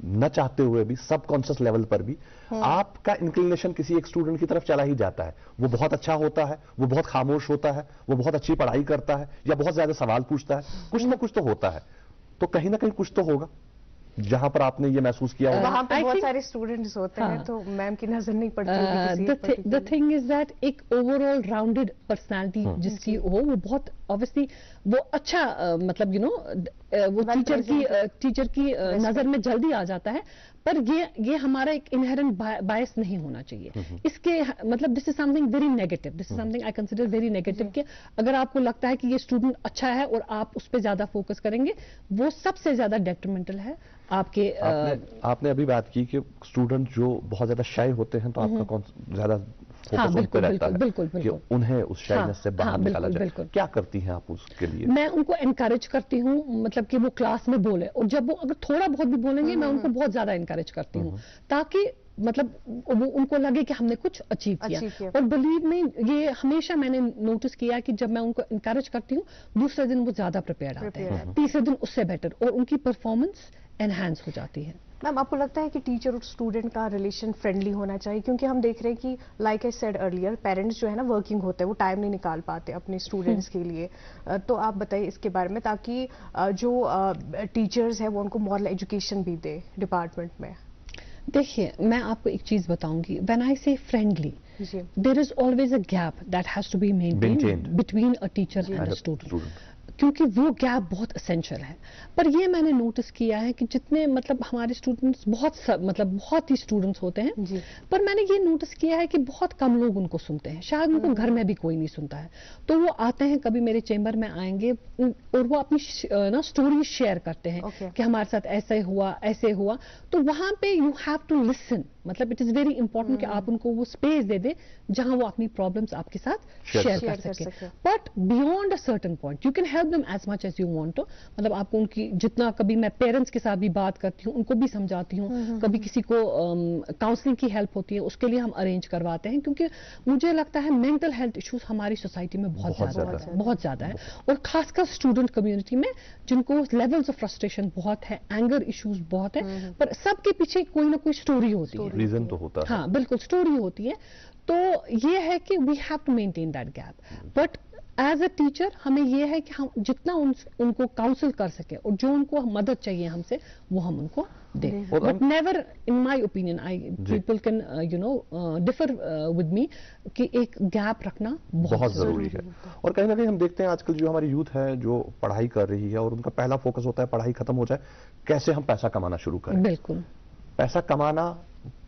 न चाहते हुए भी, सबकॉन्शियस लेवल पर भी आपका इंक्लिनेशन किसी एक स्टूडेंट की तरफ चला ही जाता है। वो बहुत अच्छा होता है, वो बहुत खामोश होता है, वो बहुत अच्छी पढ़ाई करता है, या बहुत ज्यादा सवाल पूछता है, कुछ ना कुछ तो होता है। तो कहीं ना कहीं कुछ तो होगा जहां पर आपने ये महसूस किया होगा। वहां पे बहुत सारे स्टूडेंट्स होते हैं, तो मैम की नजर नहीं पड़ती। द थिंग इज दैट एक ओवरऑल राउंडेड पर्सनालिटी जिसकी हो, वो बहुत ऑब्वियसली वो अच्छा मतलब वो टीचर की नजर में जल्दी आ जाता है, पर ये हमारा एक इनहेरेंट बायस नहीं होना चाहिए। इसके मतलब this is something very negative, this is something I consider very negative, कि अगर आपको लगता है कि ये स्टूडेंट अच्छा है और आप उस पर ज्यादा फोकस करेंगे, वो सबसे ज्यादा डेट्रीमेंटल है आपके। आपने अभी बात की कि स्टूडेंट जो बहुत ज्यादा शाय होते हैं, तो आपका ज्यादा फोकस उन पे रहता है बिल्कुल, कि बिल्कुल। उन्हें उस शाइनेस से बाहर हाँ, निकाला बिल्कुल, जाए। बिल्कुल। क्या करती हैं आप उसके लिए? मैं उनको एनकरेज करती हूँ, मतलब कि वो क्लास में बोले, और जब वो अगर थोड़ा बहुत भी बोलेंगे मैं उनको बहुत ज्यादा एनकरेज करती हूँ, ताकि मतलब वो उनको लगे कि हमने कुछ अचीव किया। और बिलीव में ये हमेशा मैंने नोटिस किया कि जब मैं उनको एनकरेज करती हूँ, दूसरे दिन वो ज्यादा प्रिपेयर्ड आते हैं, तीसरे दिन उससे बेटर, और उनकी परफॉर्मेंस एनहांस हो जाती है। मैम, आपको लगता है कि टीचर और स्टूडेंट का रिलेशन फ्रेंडली होना चाहिए? क्योंकि हम देख रहे हैं कि like I said earlier, parents जो है ना वर्किंग होते हैं, वो टाइम नहीं निकाल पाते अपने स्टूडेंट्स के लिए। तो आप बताइए इसके बारे में, ताकि जो टीचर्स हैं वो उनको मॉरल एजुकेशन भी दे डिपार्टमेंट में। देखिए, मैं आपको एक चीज बताऊंगी, when I say friendly, there is always a gap that has to be maintained between a teacher and a student, क्योंकि वो गैप बहुत एसेंशियल है। पर ये मैंने नोटिस किया है कि जितने मतलब हमारे स्टूडेंट्स बहुत ही स्टूडेंट्स होते हैं, पर मैंने ये नोटिस किया है कि बहुत कम लोग उनको सुनते हैं, शायद उनको घर में भी कोई नहीं सुनता है। तो वो आते हैं, कभी मेरे चेंबर में आएंगे और वो अपनी ना स्टोरी शेयर करते हैं कि हमारे साथ ऐसे हुआ। तो वहां पे यू हैव टू लिसन, मतलब इट इज वेरी इंपॉर्टेंट कि आप उनको वो स्पेस दे दे जहां वो अपनी प्रॉब्लम्स आपके साथ शेयर कर सके। But beyond a certain point you can help them as much as you want to, मतलब आपको उनकी जितना, कभी मैं पेरेंट्स के साथ भी बात करती हूँ, उनको भी समझाती हूँ, कभी किसी को काउंसलिंग की हेल्प होती है, उसके लिए हम अरेंज करवाते हैं, क्योंकि मुझे लगता है मेंटल हेल्थ इश्यूज हमारी सोसाइटी में बहुत ज्यादा है, और खासकर स्टूडेंट कम्युनिटी में, जिनको लेवल्स ऑफ फ्रस्ट्रेशन बहुत है, एंगर इश्यूज बहुत है, पर सबके पीछे कोई ना कोई स्टोरी होती है, रीजन तो होता है। हाँ बिल्कुल, स्टोरी होती है। तो ये है कि we have to maintain that gap, but as a teacher हमें ये है कि हम जितना उनको काउंसिल कर सके, और जो उनको मदद चाहिए हमसे, वो हम उनको दें। But never, in my opinion, people can differ with me, कि एक गैप रखना बहुत जरूरी है। और कहीं ना कहीं हम देखते हैं आजकल जो हमारी यूथ है जो पढ़ाई कर रही है, और उनका पहला फोकस होता है पढ़ाई खत्म हो जाए, कैसे हम पैसा कमाना शुरू करें। बिल्कुल, पैसा कमाना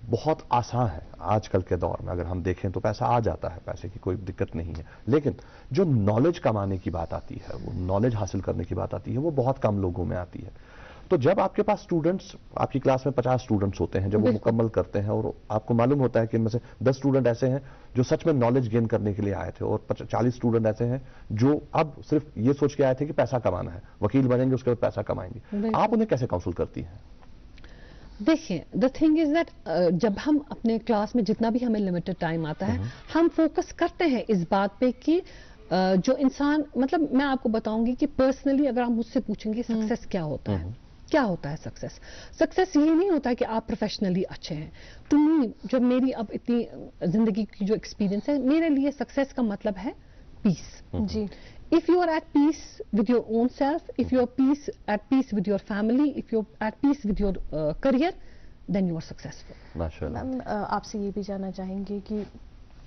बहुत आसान है आजकल के दौर में, अगर हम देखें तो पैसा आ जाता है, पैसे की कोई दिक्कत नहीं है। लेकिन जो नॉलेज कमाने की बात आती है, वो नॉलेज हासिल करने की बात आती है, वो बहुत कम लोगों में आती है। तो जब आपके पास स्टूडेंट्स, आपकी क्लास में 50 स्टूडेंट्स होते हैं, जब वो मुकम्मल करते हैं, और आपको मालूम होता है कि इनमें से 10 स्टूडेंट ऐसे हैं जो सच में नॉलेज गेन करने के लिए आए थे, और 40 स्टूडेंट ऐसे हैं जो अब सिर्फ ये सोच के आए थे कि पैसा कमाना है, वकील बनेंगे उसके बाद पैसा कमाएंगे। आप उन्हें कैसे काउंसिल करती हैं? देखिए, द थिंग इज दैट जब हम अपने क्लास में, जितना भी हमें लिमिटेड टाइम आता है, हम फोकस करते हैं इस बात पे कि जो इंसान, मतलब मैं आपको बताऊंगी कि पर्सनली अगर आप मुझसे पूछेंगे सक्सेस क्या होता है, क्या होता है सक्सेस, सक्सेस ये नहीं होता है कि आप प्रोफेशनली अच्छे हैं। टू मी, जब मेरी अब इतनी जिंदगी की जो एक्सपीरियंस है, मेरे लिए सक्सेस का मतलब है पीस। जी, if you are at peace with your own self, if you are at peace with your family, if you are at peace with your career, then you are successful. Ma'am, आपसे ये भी जानना चाहेंगे कि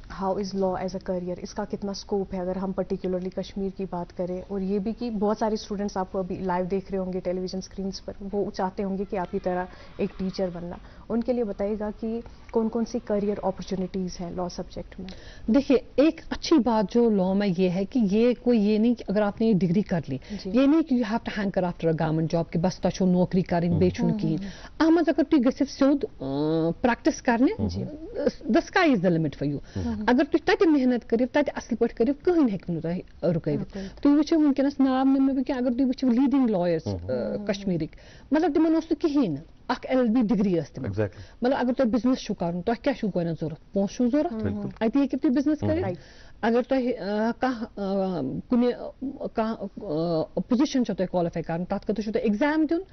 how is law as a career, इसका कितना scope है अगर हम पर्टिकुलरली कश्मीर की बात करें, और ये भी कि बहुत सारे स्टूडेंट्स आपको अभी लाइव देख रहे होंगे टेलीविजन स्क्रीन्स पर, वो चाहते होंगे कि आपकी तरह एक टीचर बनना, उनके लिए बताइएगा कि कौन कौन सी करियर अपॉर्चुनिटीज़ हैं लॉ सब्जेक्ट में। देखिए, एक अच्छी बात जो लॉ में ये है कि ये नहीं कि अगर आपने डिग्री कर ली, ये नहीं कि you have to hanker after a government job कि बस तुम नौकरी करें बेचुन की अहमद, अगर तुम गसिफ सिर्फ प्रैक्टिस करने, the sky is the limit for you. अगर तुम तत मेहनत करियो, तत असल पट करियो, कहीं हेकु तुम रुकवित। तुम वुचो वुनकस नाम निमो कि अगर तुम वुचो लीडिंग लॉयर्स कश्मीरिक, मतलब तिमन ओस कहीं अख LLB डिग्री मतलब अगर तुम बिजनेस छो करन, तुम क्या छो गोन जरूरत, पोंस छो जरूरत, अति हेकि तुम बिजनेस करित। अगर तुम कुने पोजिशन छो तुम क्वालिफाई करन, तत खतर छो तुम एग्जाम दिन,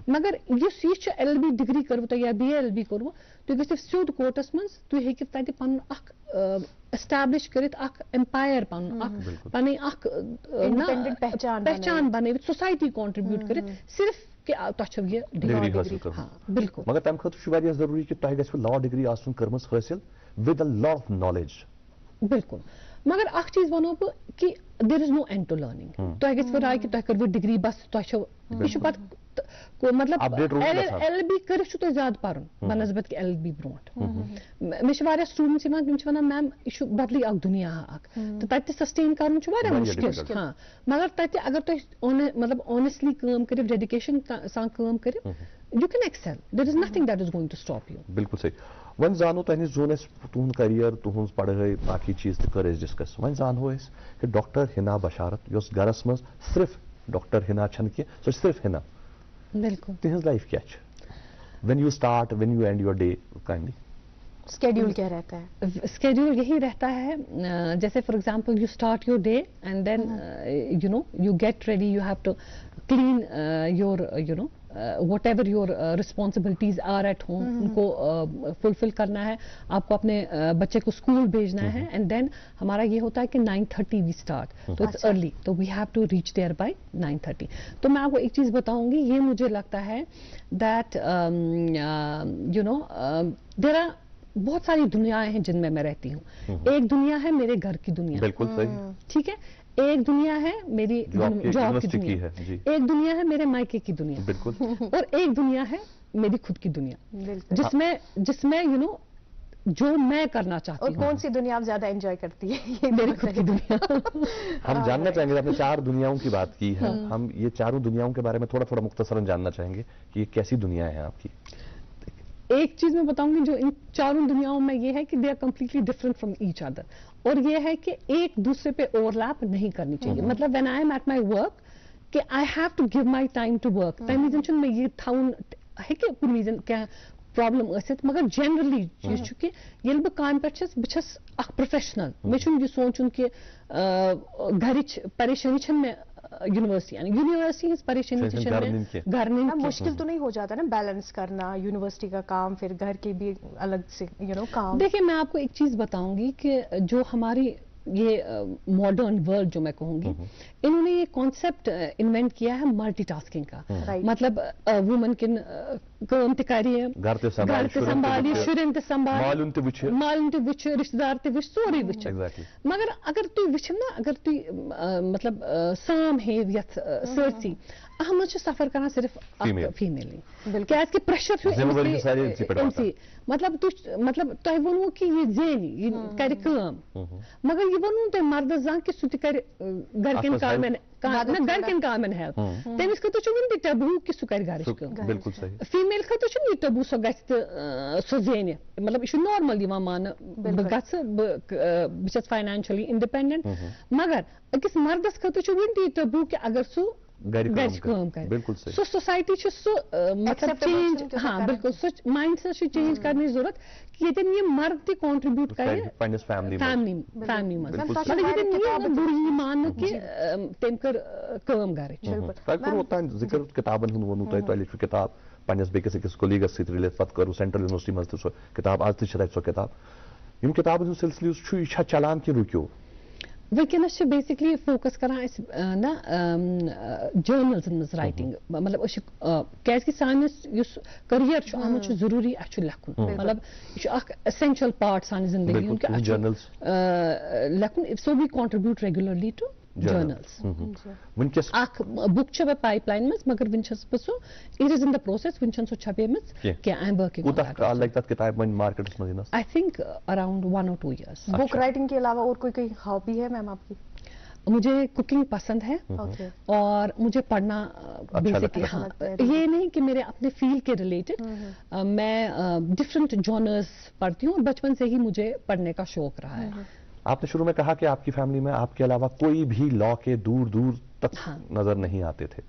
मगर युस ये LLB डिग्री करवो या BLLB करवो, तुम गसिव सिद्ध कोर्टस मज, तुम हेकि तत पन अख एस्टैब्लिश करित, अख एम्पायर पन अख पहचान बनवित, सोसाइटी कंट्रीब्यूट करित, सिर्फ कि तुम ये डिग्री हासिल कर। हाँ बिल्कुल, मगर तम खतर जरूरी कि तुम गो लॉ डिग्री आसन कर्मस हासिल with a lot of knowledge. बिल्कुल, मगर अख चीज वनो बह कि there is no end to learning. तुम गो राय कि तुम करवो डिग्री, बस तुम मतलब LLB कर ज्यादा पर्न बनस्बत कि LLB ब्रोट। मे स्टूडेंट्स तम मैम यह बदली अख दुनिया तो तत सस्टेन कर मुश्किल। हाँ, मगर तत अगर तुम मतलब ऑनेस्टली काम करियो, डेडिकेशन सान काम करियो, you can excel. There is nothing that is going to stop you. बिल्कुल सही वन जानो तहन जोन तुहद करियर तुहज पढ़ाई बाकी चीज तो कर डिस्कस वन जानो कि डॉक्टर हिना बशारत योस गरस मज सिर्फ डॉक्टर हिना छन कि सो सिर्फ हिना बिल्कुल तिहज लाइफ क्या when you start when you end your day kindly schedule क्या रहता है? स्केड्यूल यही रहता है जैसे for example you start your day and then you know you get ready you have to clean your you know whatever your responsibilities are at home उनको fulfill करना है आपको अपने बच्चे को स्कूल भेजना है एंड देन हमारा ये होता है कि 9:30 वी स्टार्ट तो इट्स अर्ली तो we have to reach there by 9:30 तो मैं आपको एक चीज बताऊंगी ये मुझे लगता है that you know there are बहुत सारी दुनियाएं हैं जिनमें मैं रहती हूँ एक दुनिया है मेरे घर की दुनिया बिल्कुल सही ठीक है एक दुनिया है मेरी जॉब की दुनिया है जी एक दुनिया है मेरे मायके की दुनिया बिल्कुल और एक दुनिया है मेरी खुद की दुनिया जिसमें यू नो जो मैं करना चाहती और हूँ कौन सी दुनिया आप ज्यादा एंजॉय करती है ये मेरी खुद की दुनिया हम जानना चाहेंगे आपने 4 दुनियाओं की बात की है हम ये चारों दुनियाओं के बारे में थोड़ा थोड़ा मुख्तसरन जानना चाहेंगे कि ये कैसी दुनियाएं हैं आपकी एक चीज मैं बताऊंगी जो इन चारों दुनियाओं में ये है कि they are completely different from each other और ये है कि एक दूसरे पे ओवरलैप नहीं करनी चाहिए मतलब when I am at my work कि I have to give my time to work तमिजन में ये थाउन है कि कुन रीजन क्या प्रॉब्लम ٲسِتھ मगर जनरली ये छु कि येल बह काम पे छस बह छस अख प्रोफेशनल मे छु ये सोचुन कि घरिच परेशानी छन में यूनिवर्सिटी यानी यूनिवर्सिटी इस परेशानी घर में मुश्किल तो नहीं हो जाता ना बैलेंस करना यूनिवर्सिटी का काम फिर घर के भी अलग से यू नो काम देखिए मैं आपको एक चीज बताऊंगी कि जो हमारी ये मॉडर्न वर्ल्ड जो मैं कहूंगी इन्होंने ये कॉन्सेप्ट इन्वेंट किया है मल्टीटास्किंग का मतलब वुमन किन काम ते करिए घर ते संभालिए शुरन ते मालूम ते विच मालूम ते विच रिश्तेदार ते विच सोरी विच मगर अगर तु विच ना अगर तु मतलब साम है यथ सरसी हम सफर करना सिर्फ फीमेल क्या कि प्रेशर मतलब मतलब तुम वो कि ये जेन ये कर मगर ये वो तुम मर्द जान कि सह कर घर कन घर कन कामन हेल्प तमिस खत वन टबू कि सह कर घर बिल्कुल सही फीमेल खत ये टबू सह गो जेन मतलब यह नॉर्मल मान बस फाइनेंशियली इंडिपेंडेंट मगर अकिस मर्दस खत वन टबू कि अगर सह बिल्कुल सो सोसाइटी मतलब चेंज हाँ बिल्कुल सो माइंड से चेंज करने की जरूरत कि ये मर्द ते कंट्रीब्यूट करे फैमिली मतलब ये बुरी मान कि तम कर काम घर जिक्र किताबन हुन वनु तोय किताब पन्नस बेकिस अकिस कोलीगस सहित रिलेट पत करू सेंट्रल यूनिवर्सिटी मज सो किताब आज तक सो किताब यम किताब हु सिलसिले यह चलान कि रुक्यो वनस बेसिकली फोकस कर ना जर्नल्स मज राइटिंग मतलब क्या सानिस करियर अत जरूरी लेखुन मतलब यह एसेंशियल पार्ट सान जिंदगी लेखुन so we contribute regularly to journals book pipeline मज मगर वन so it is in the process वन सो छपेम कि I am working I think around 1 or 2 years book writing के अलावा और कोई हॉबी है मैम आपकी? मुझे कुकिंग पसंद है और मुझे पढ़ना बेसिकली हाँ ये नहीं कि मेरे अपने फील्ड के रिलेटेड मैं डिफरेंट जॉनर्स पढ़ती हूँ और बचपन से ही मुझे पढ़ने का शौक रहा है आपने शुरू में कहा कि आपकी फैमिली में आपके अलावा कोई भी लॉ के दूर दूर तक नजर नहीं आते थे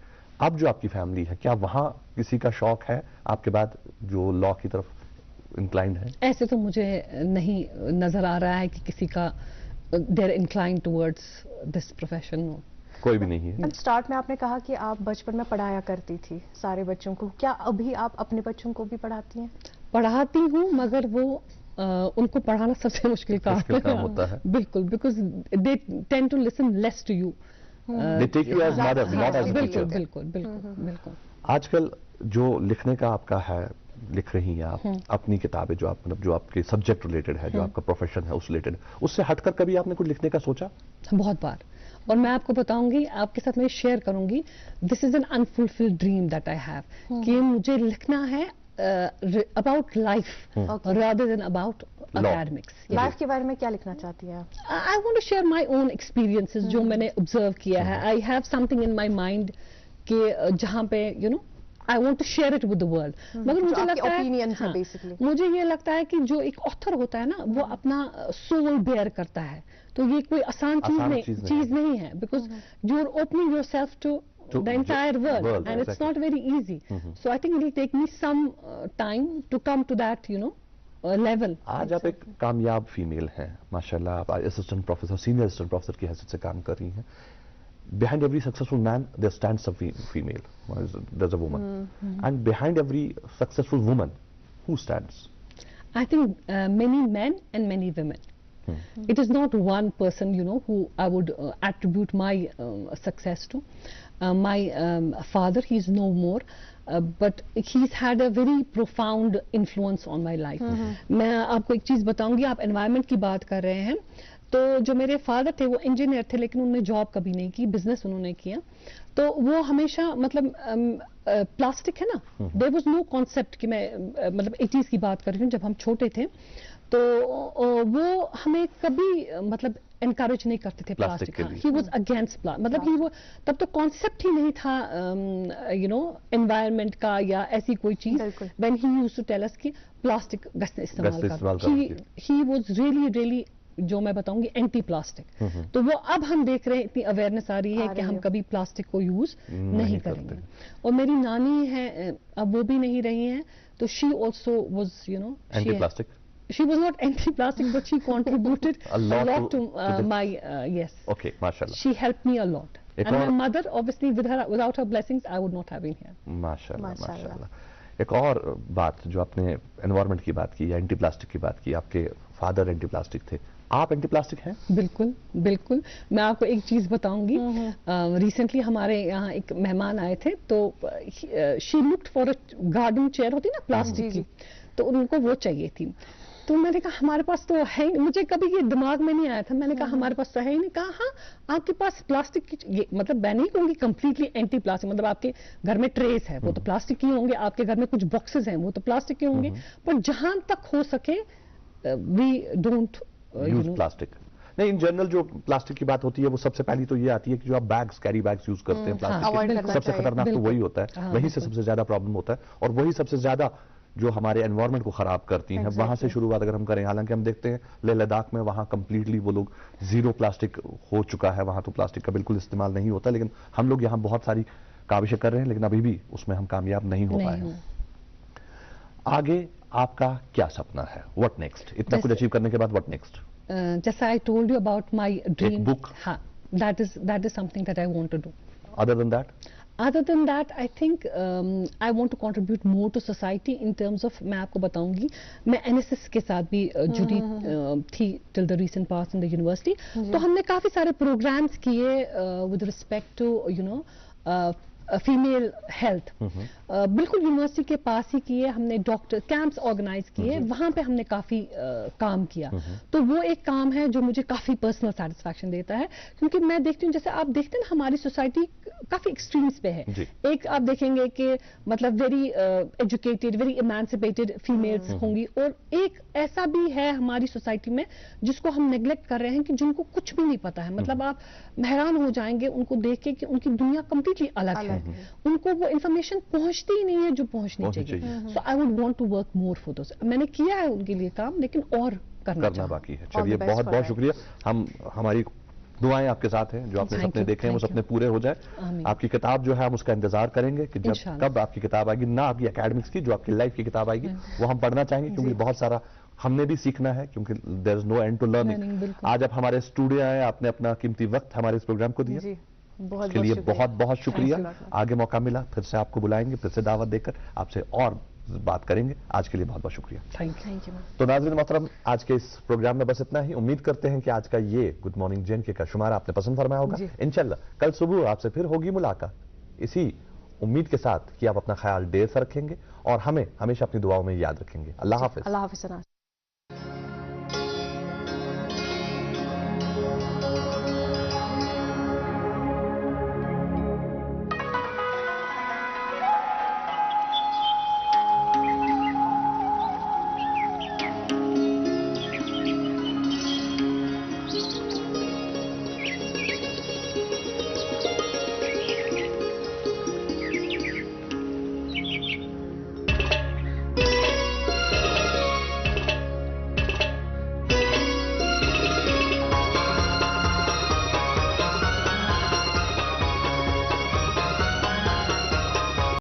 अब जो आपकी फैमिली है क्या वहां किसी का शौक है आपके बाद जो लॉ की तरफ इंक्लाइंड है? ऐसे तो मुझे नहीं नजर आ रहा है कि किसी का there inclined towards this profession कोई भी नहीं है। स्टार्ट में आपने कहा कि आप बचपन में पढ़ाया करती थी सारे बच्चों को, क्या अभी आप अपने बच्चों को भी पढ़ाती हैं? पढ़ाती हूँ मगर वो उनको पढ़ाना सबसे मुश्किल काम होता है बिल्कुल because they tend to listen less to you they take you as mother not as teacher बिल्कुल बिल्कुल बिल्कुल आजकल जो लिखने का आपका है लिख रही हैं आप अपनी किताबें जो आप मतलब जो आपके सब्जेक्ट रिलेटेड है जो आपका प्रोफेशन है उस रिलेटेड उससे हटकर कभी आपने कुछ लिखने का सोचा? बहुत बार और मैं आपको बताऊंगी आपके साथ मैं शेयर करूंगी this is an unfulfilled dream that I have कि मुझे लिखना है about life rather than about academics. Life के बारे में क्या लिखना चाहती हैं आप? I want to share my own experiences जो मैंने observe किया है. I have something in my mind कि जहाँ पे you know I want to share it with the world. मगर मुझे लगता है बेसिकली मुझे ये लगता है कि जो एक ऑथर होता है ना वो अपना सोल बेयर करता है, तो ये कोई आसान चीज नहीं है, because you are opening yourself to the entire world and exactly. It's not very easy. So I think it will take me some time to come to that, level. आज आप एक कामयाब फीमेल हैं माशाल्लाह, आप assistant professor, senior assistant professor की हैसियत से काम कर रही हैं. Behind every successful man there stands a female, there's a woman, and behind every successful woman who stands? I think many men and many women. It is not one person, who I would attribute my success to. My father, he is no more, but he's had a very profound influence on my life. मैं आपको एक चीज बताऊंगी, आप environment की बात कर रहे हैं, तो जो मेरे फादर थे वो इंजीनियर थे, लेकिन उन्होंने जॉब कभी नहीं की, बिजनेस उन्होंने किया. तो वो हमेशा मतलब प्लास्टिक है ना, देयर वाज नो कॉन्सेप्ट कि मैं मतलब 80s की बात कर रही हूँ, जब हम छोटे थे तो वो हमें कभी मतलब एनकरेज नहीं करते थे प्लास्टिक का. ही वाज अगेंस्ट मतलब तब तो कॉन्सेप्ट ही नहीं था एनवायरनमेंट का या ऐसी कोई चीज. When he used to tell us कि प्लास्टिक गैस इस्तेमाल कर, ही वाज रियली जो मैं बताऊंगी एंटी प्लास्टिक. तो वो अब हम देख रहे हैं, इतनी अवेयरनेस आ रही है कि हम कभी प्लास्टिक को यूज नहीं करेंगे. और मेरी नानी है, अब वो भी नहीं रही हैं, तो she also was anti plastic. She was not anti-plastic, but she contributed a lot to my yes. Okay, mashallah. She helped me a lot. And my mother, obviously, without her blessings, I would not have been here. माशाल्लाह. एक और बात जो आपने environment की बात की या एंटी प्लास्टिक की बात की, आपके फादर एंटी प्लास्टिक थे, आप एंटी प्लास्टिक हैं? बिल्कुल बिल्कुल. मैं आपको एक चीज बताऊंगी. रिसेंटली हमारे यहाँ एक मेहमान आए थे, तो she looked for a garden chair, होती ना प्लास्टिक की, तो उनको वो चाहिए थी. तो मैंने कहा हमारे पास तो है, मुझे कभी ये दिमाग में नहीं आया था. मैंने कहा हमारे पास तो है ही नहीं. कहा हाँ, आपके पास प्लास्टिक की, ये मतलब मैं नहीं कहूँगी कंप्लीटली एंटी प्लास्टिक, मतलब आपके घर में ट्रेस है वो तो प्लास्टिक के होंगे, आपके घर में कुछ बॉक्सेस हैं वो तो प्लास्टिक के होंगे, पर जहां तक हो सके वी डोंट यूज प्लास्टिक. नहीं, इन जनरल जो प्लास्टिक की बात होती है वो सबसे पहली तो ये आती है कि जो आप बैग्स, कैरी बैग्स यूज करते हैं प्लास्टिक के, सबसे खतरनाक तो वही होता है, वही से सबसे ज्यादा प्रॉब्लम होता है, और वही सबसे ज्यादा जो हमारे एनवायरनमेंट को खराब करती हैं. वहां से शुरुआत अगर हम करें, हालांकि हम देखते हैं लेह लद्दाख में वहां कंप्लीटली वो लोग जीरो प्लास्टिक हो चुका है, वहां तो प्लास्टिक का बिल्कुल इस्तेमाल नहीं होता, लेकिन हम लोग यहाँ बहुत सारी काविशें कर रहे हैं, लेकिन अभी भी उसमें हम कामयाब नहीं हो पाए हैं. आगे आपका क्या सपना है? What next? इतना कुछ अचीव करने के बाद व्हाट नेक्स्ट? जैसा I told you about my dream book, हाँ, that is something that I want to do. Other than that? Other than that, I think I want to contribute more to society in terms of, मैं आपको बताऊंगी, मैं NSS के साथ भी जुड़ी थी till the recent past in the university. तो हमने काफी सारे programs किए with respect to female health. बिल्कुल यूनिवर्सिटी के पास ही किए हमने, डॉक्टर कैंप्स ऑर्गेनाइज किए, वहां पे हमने काफी काम किया. तो वो एक काम है जो मुझे काफी पर्सनल सेटिस्फैक्शन देता है, क्योंकि मैं देखती हूँ जैसे आप देखते हैं ना हमारी सोसाइटी काफी एक्सट्रीम्स पे है. एक आप देखेंगे कि मतलब very educated, very emancipated females होंगी, और एक ऐसा भी है हमारी सोसाइटी में जिसको हम नेग्लेक्ट कर रहे हैं, कि जिनको कुछ भी नहीं पता है. मतलब आप हैरान हो जाएंगे उनको देख के कि उनकी दुनिया कंप्लीटली अलग है, उनको वो इंफॉर्मेशन पहुंचती ही नहीं है जो पहुंचनी चाहिए. So I would want to work more for those. मैंने किया है उनके लिए काम, लेकिन और करना बाकी है. चलिए, बहुत बहुत शुक्रिया. हमारी दुआएं आपके साथ हैं, जो आपने सपने देखे हैं वो सपने पूरे हो जाए. आपकी किताब जो है हम उसका इंतजार करेंगे कि कब आपकी किताब आएगी, ना आपकी एकेडमिक्स की, जो आपकी लाइफ की किताब आएगी वो हम पढ़ना चाहेंगे, क्योंकि बहुत सारा हमने भी सीखना है, क्योंकि there is no end to learning. आज आप हमारे स्टूडियो आए, आपने अपना कीमती वक्त हमारे इस प्रोग्राम को दिया, उसके लिए बहुत बहुत शुक्रिया. आगे मौका मिला फिर से आपको बुलाएंगे, फिर से दावत देकर आपसे और बात करेंगे. आज के लिए बहुत बहुत शुक्रिया. Thank you. तो नाज़रीन मोहतरम, आज के इस प्रोग्राम में बस इतना ही. उम्मीद करते हैं कि आज का ये गुड मॉर्निंग JNK का शुमारा आपने पसंद फरमाया होगा. इंशाल्लाह कल सुबह आपसे फिर होगी मुलाकात, इसी उम्मीद के साथ कि आप अपना ख्याल ढेर सा रखेंगे और हमें हमेशा अपनी दुआओं में याद रखेंगे. अल्लाह हाफिज. अल्लाह हाफिज.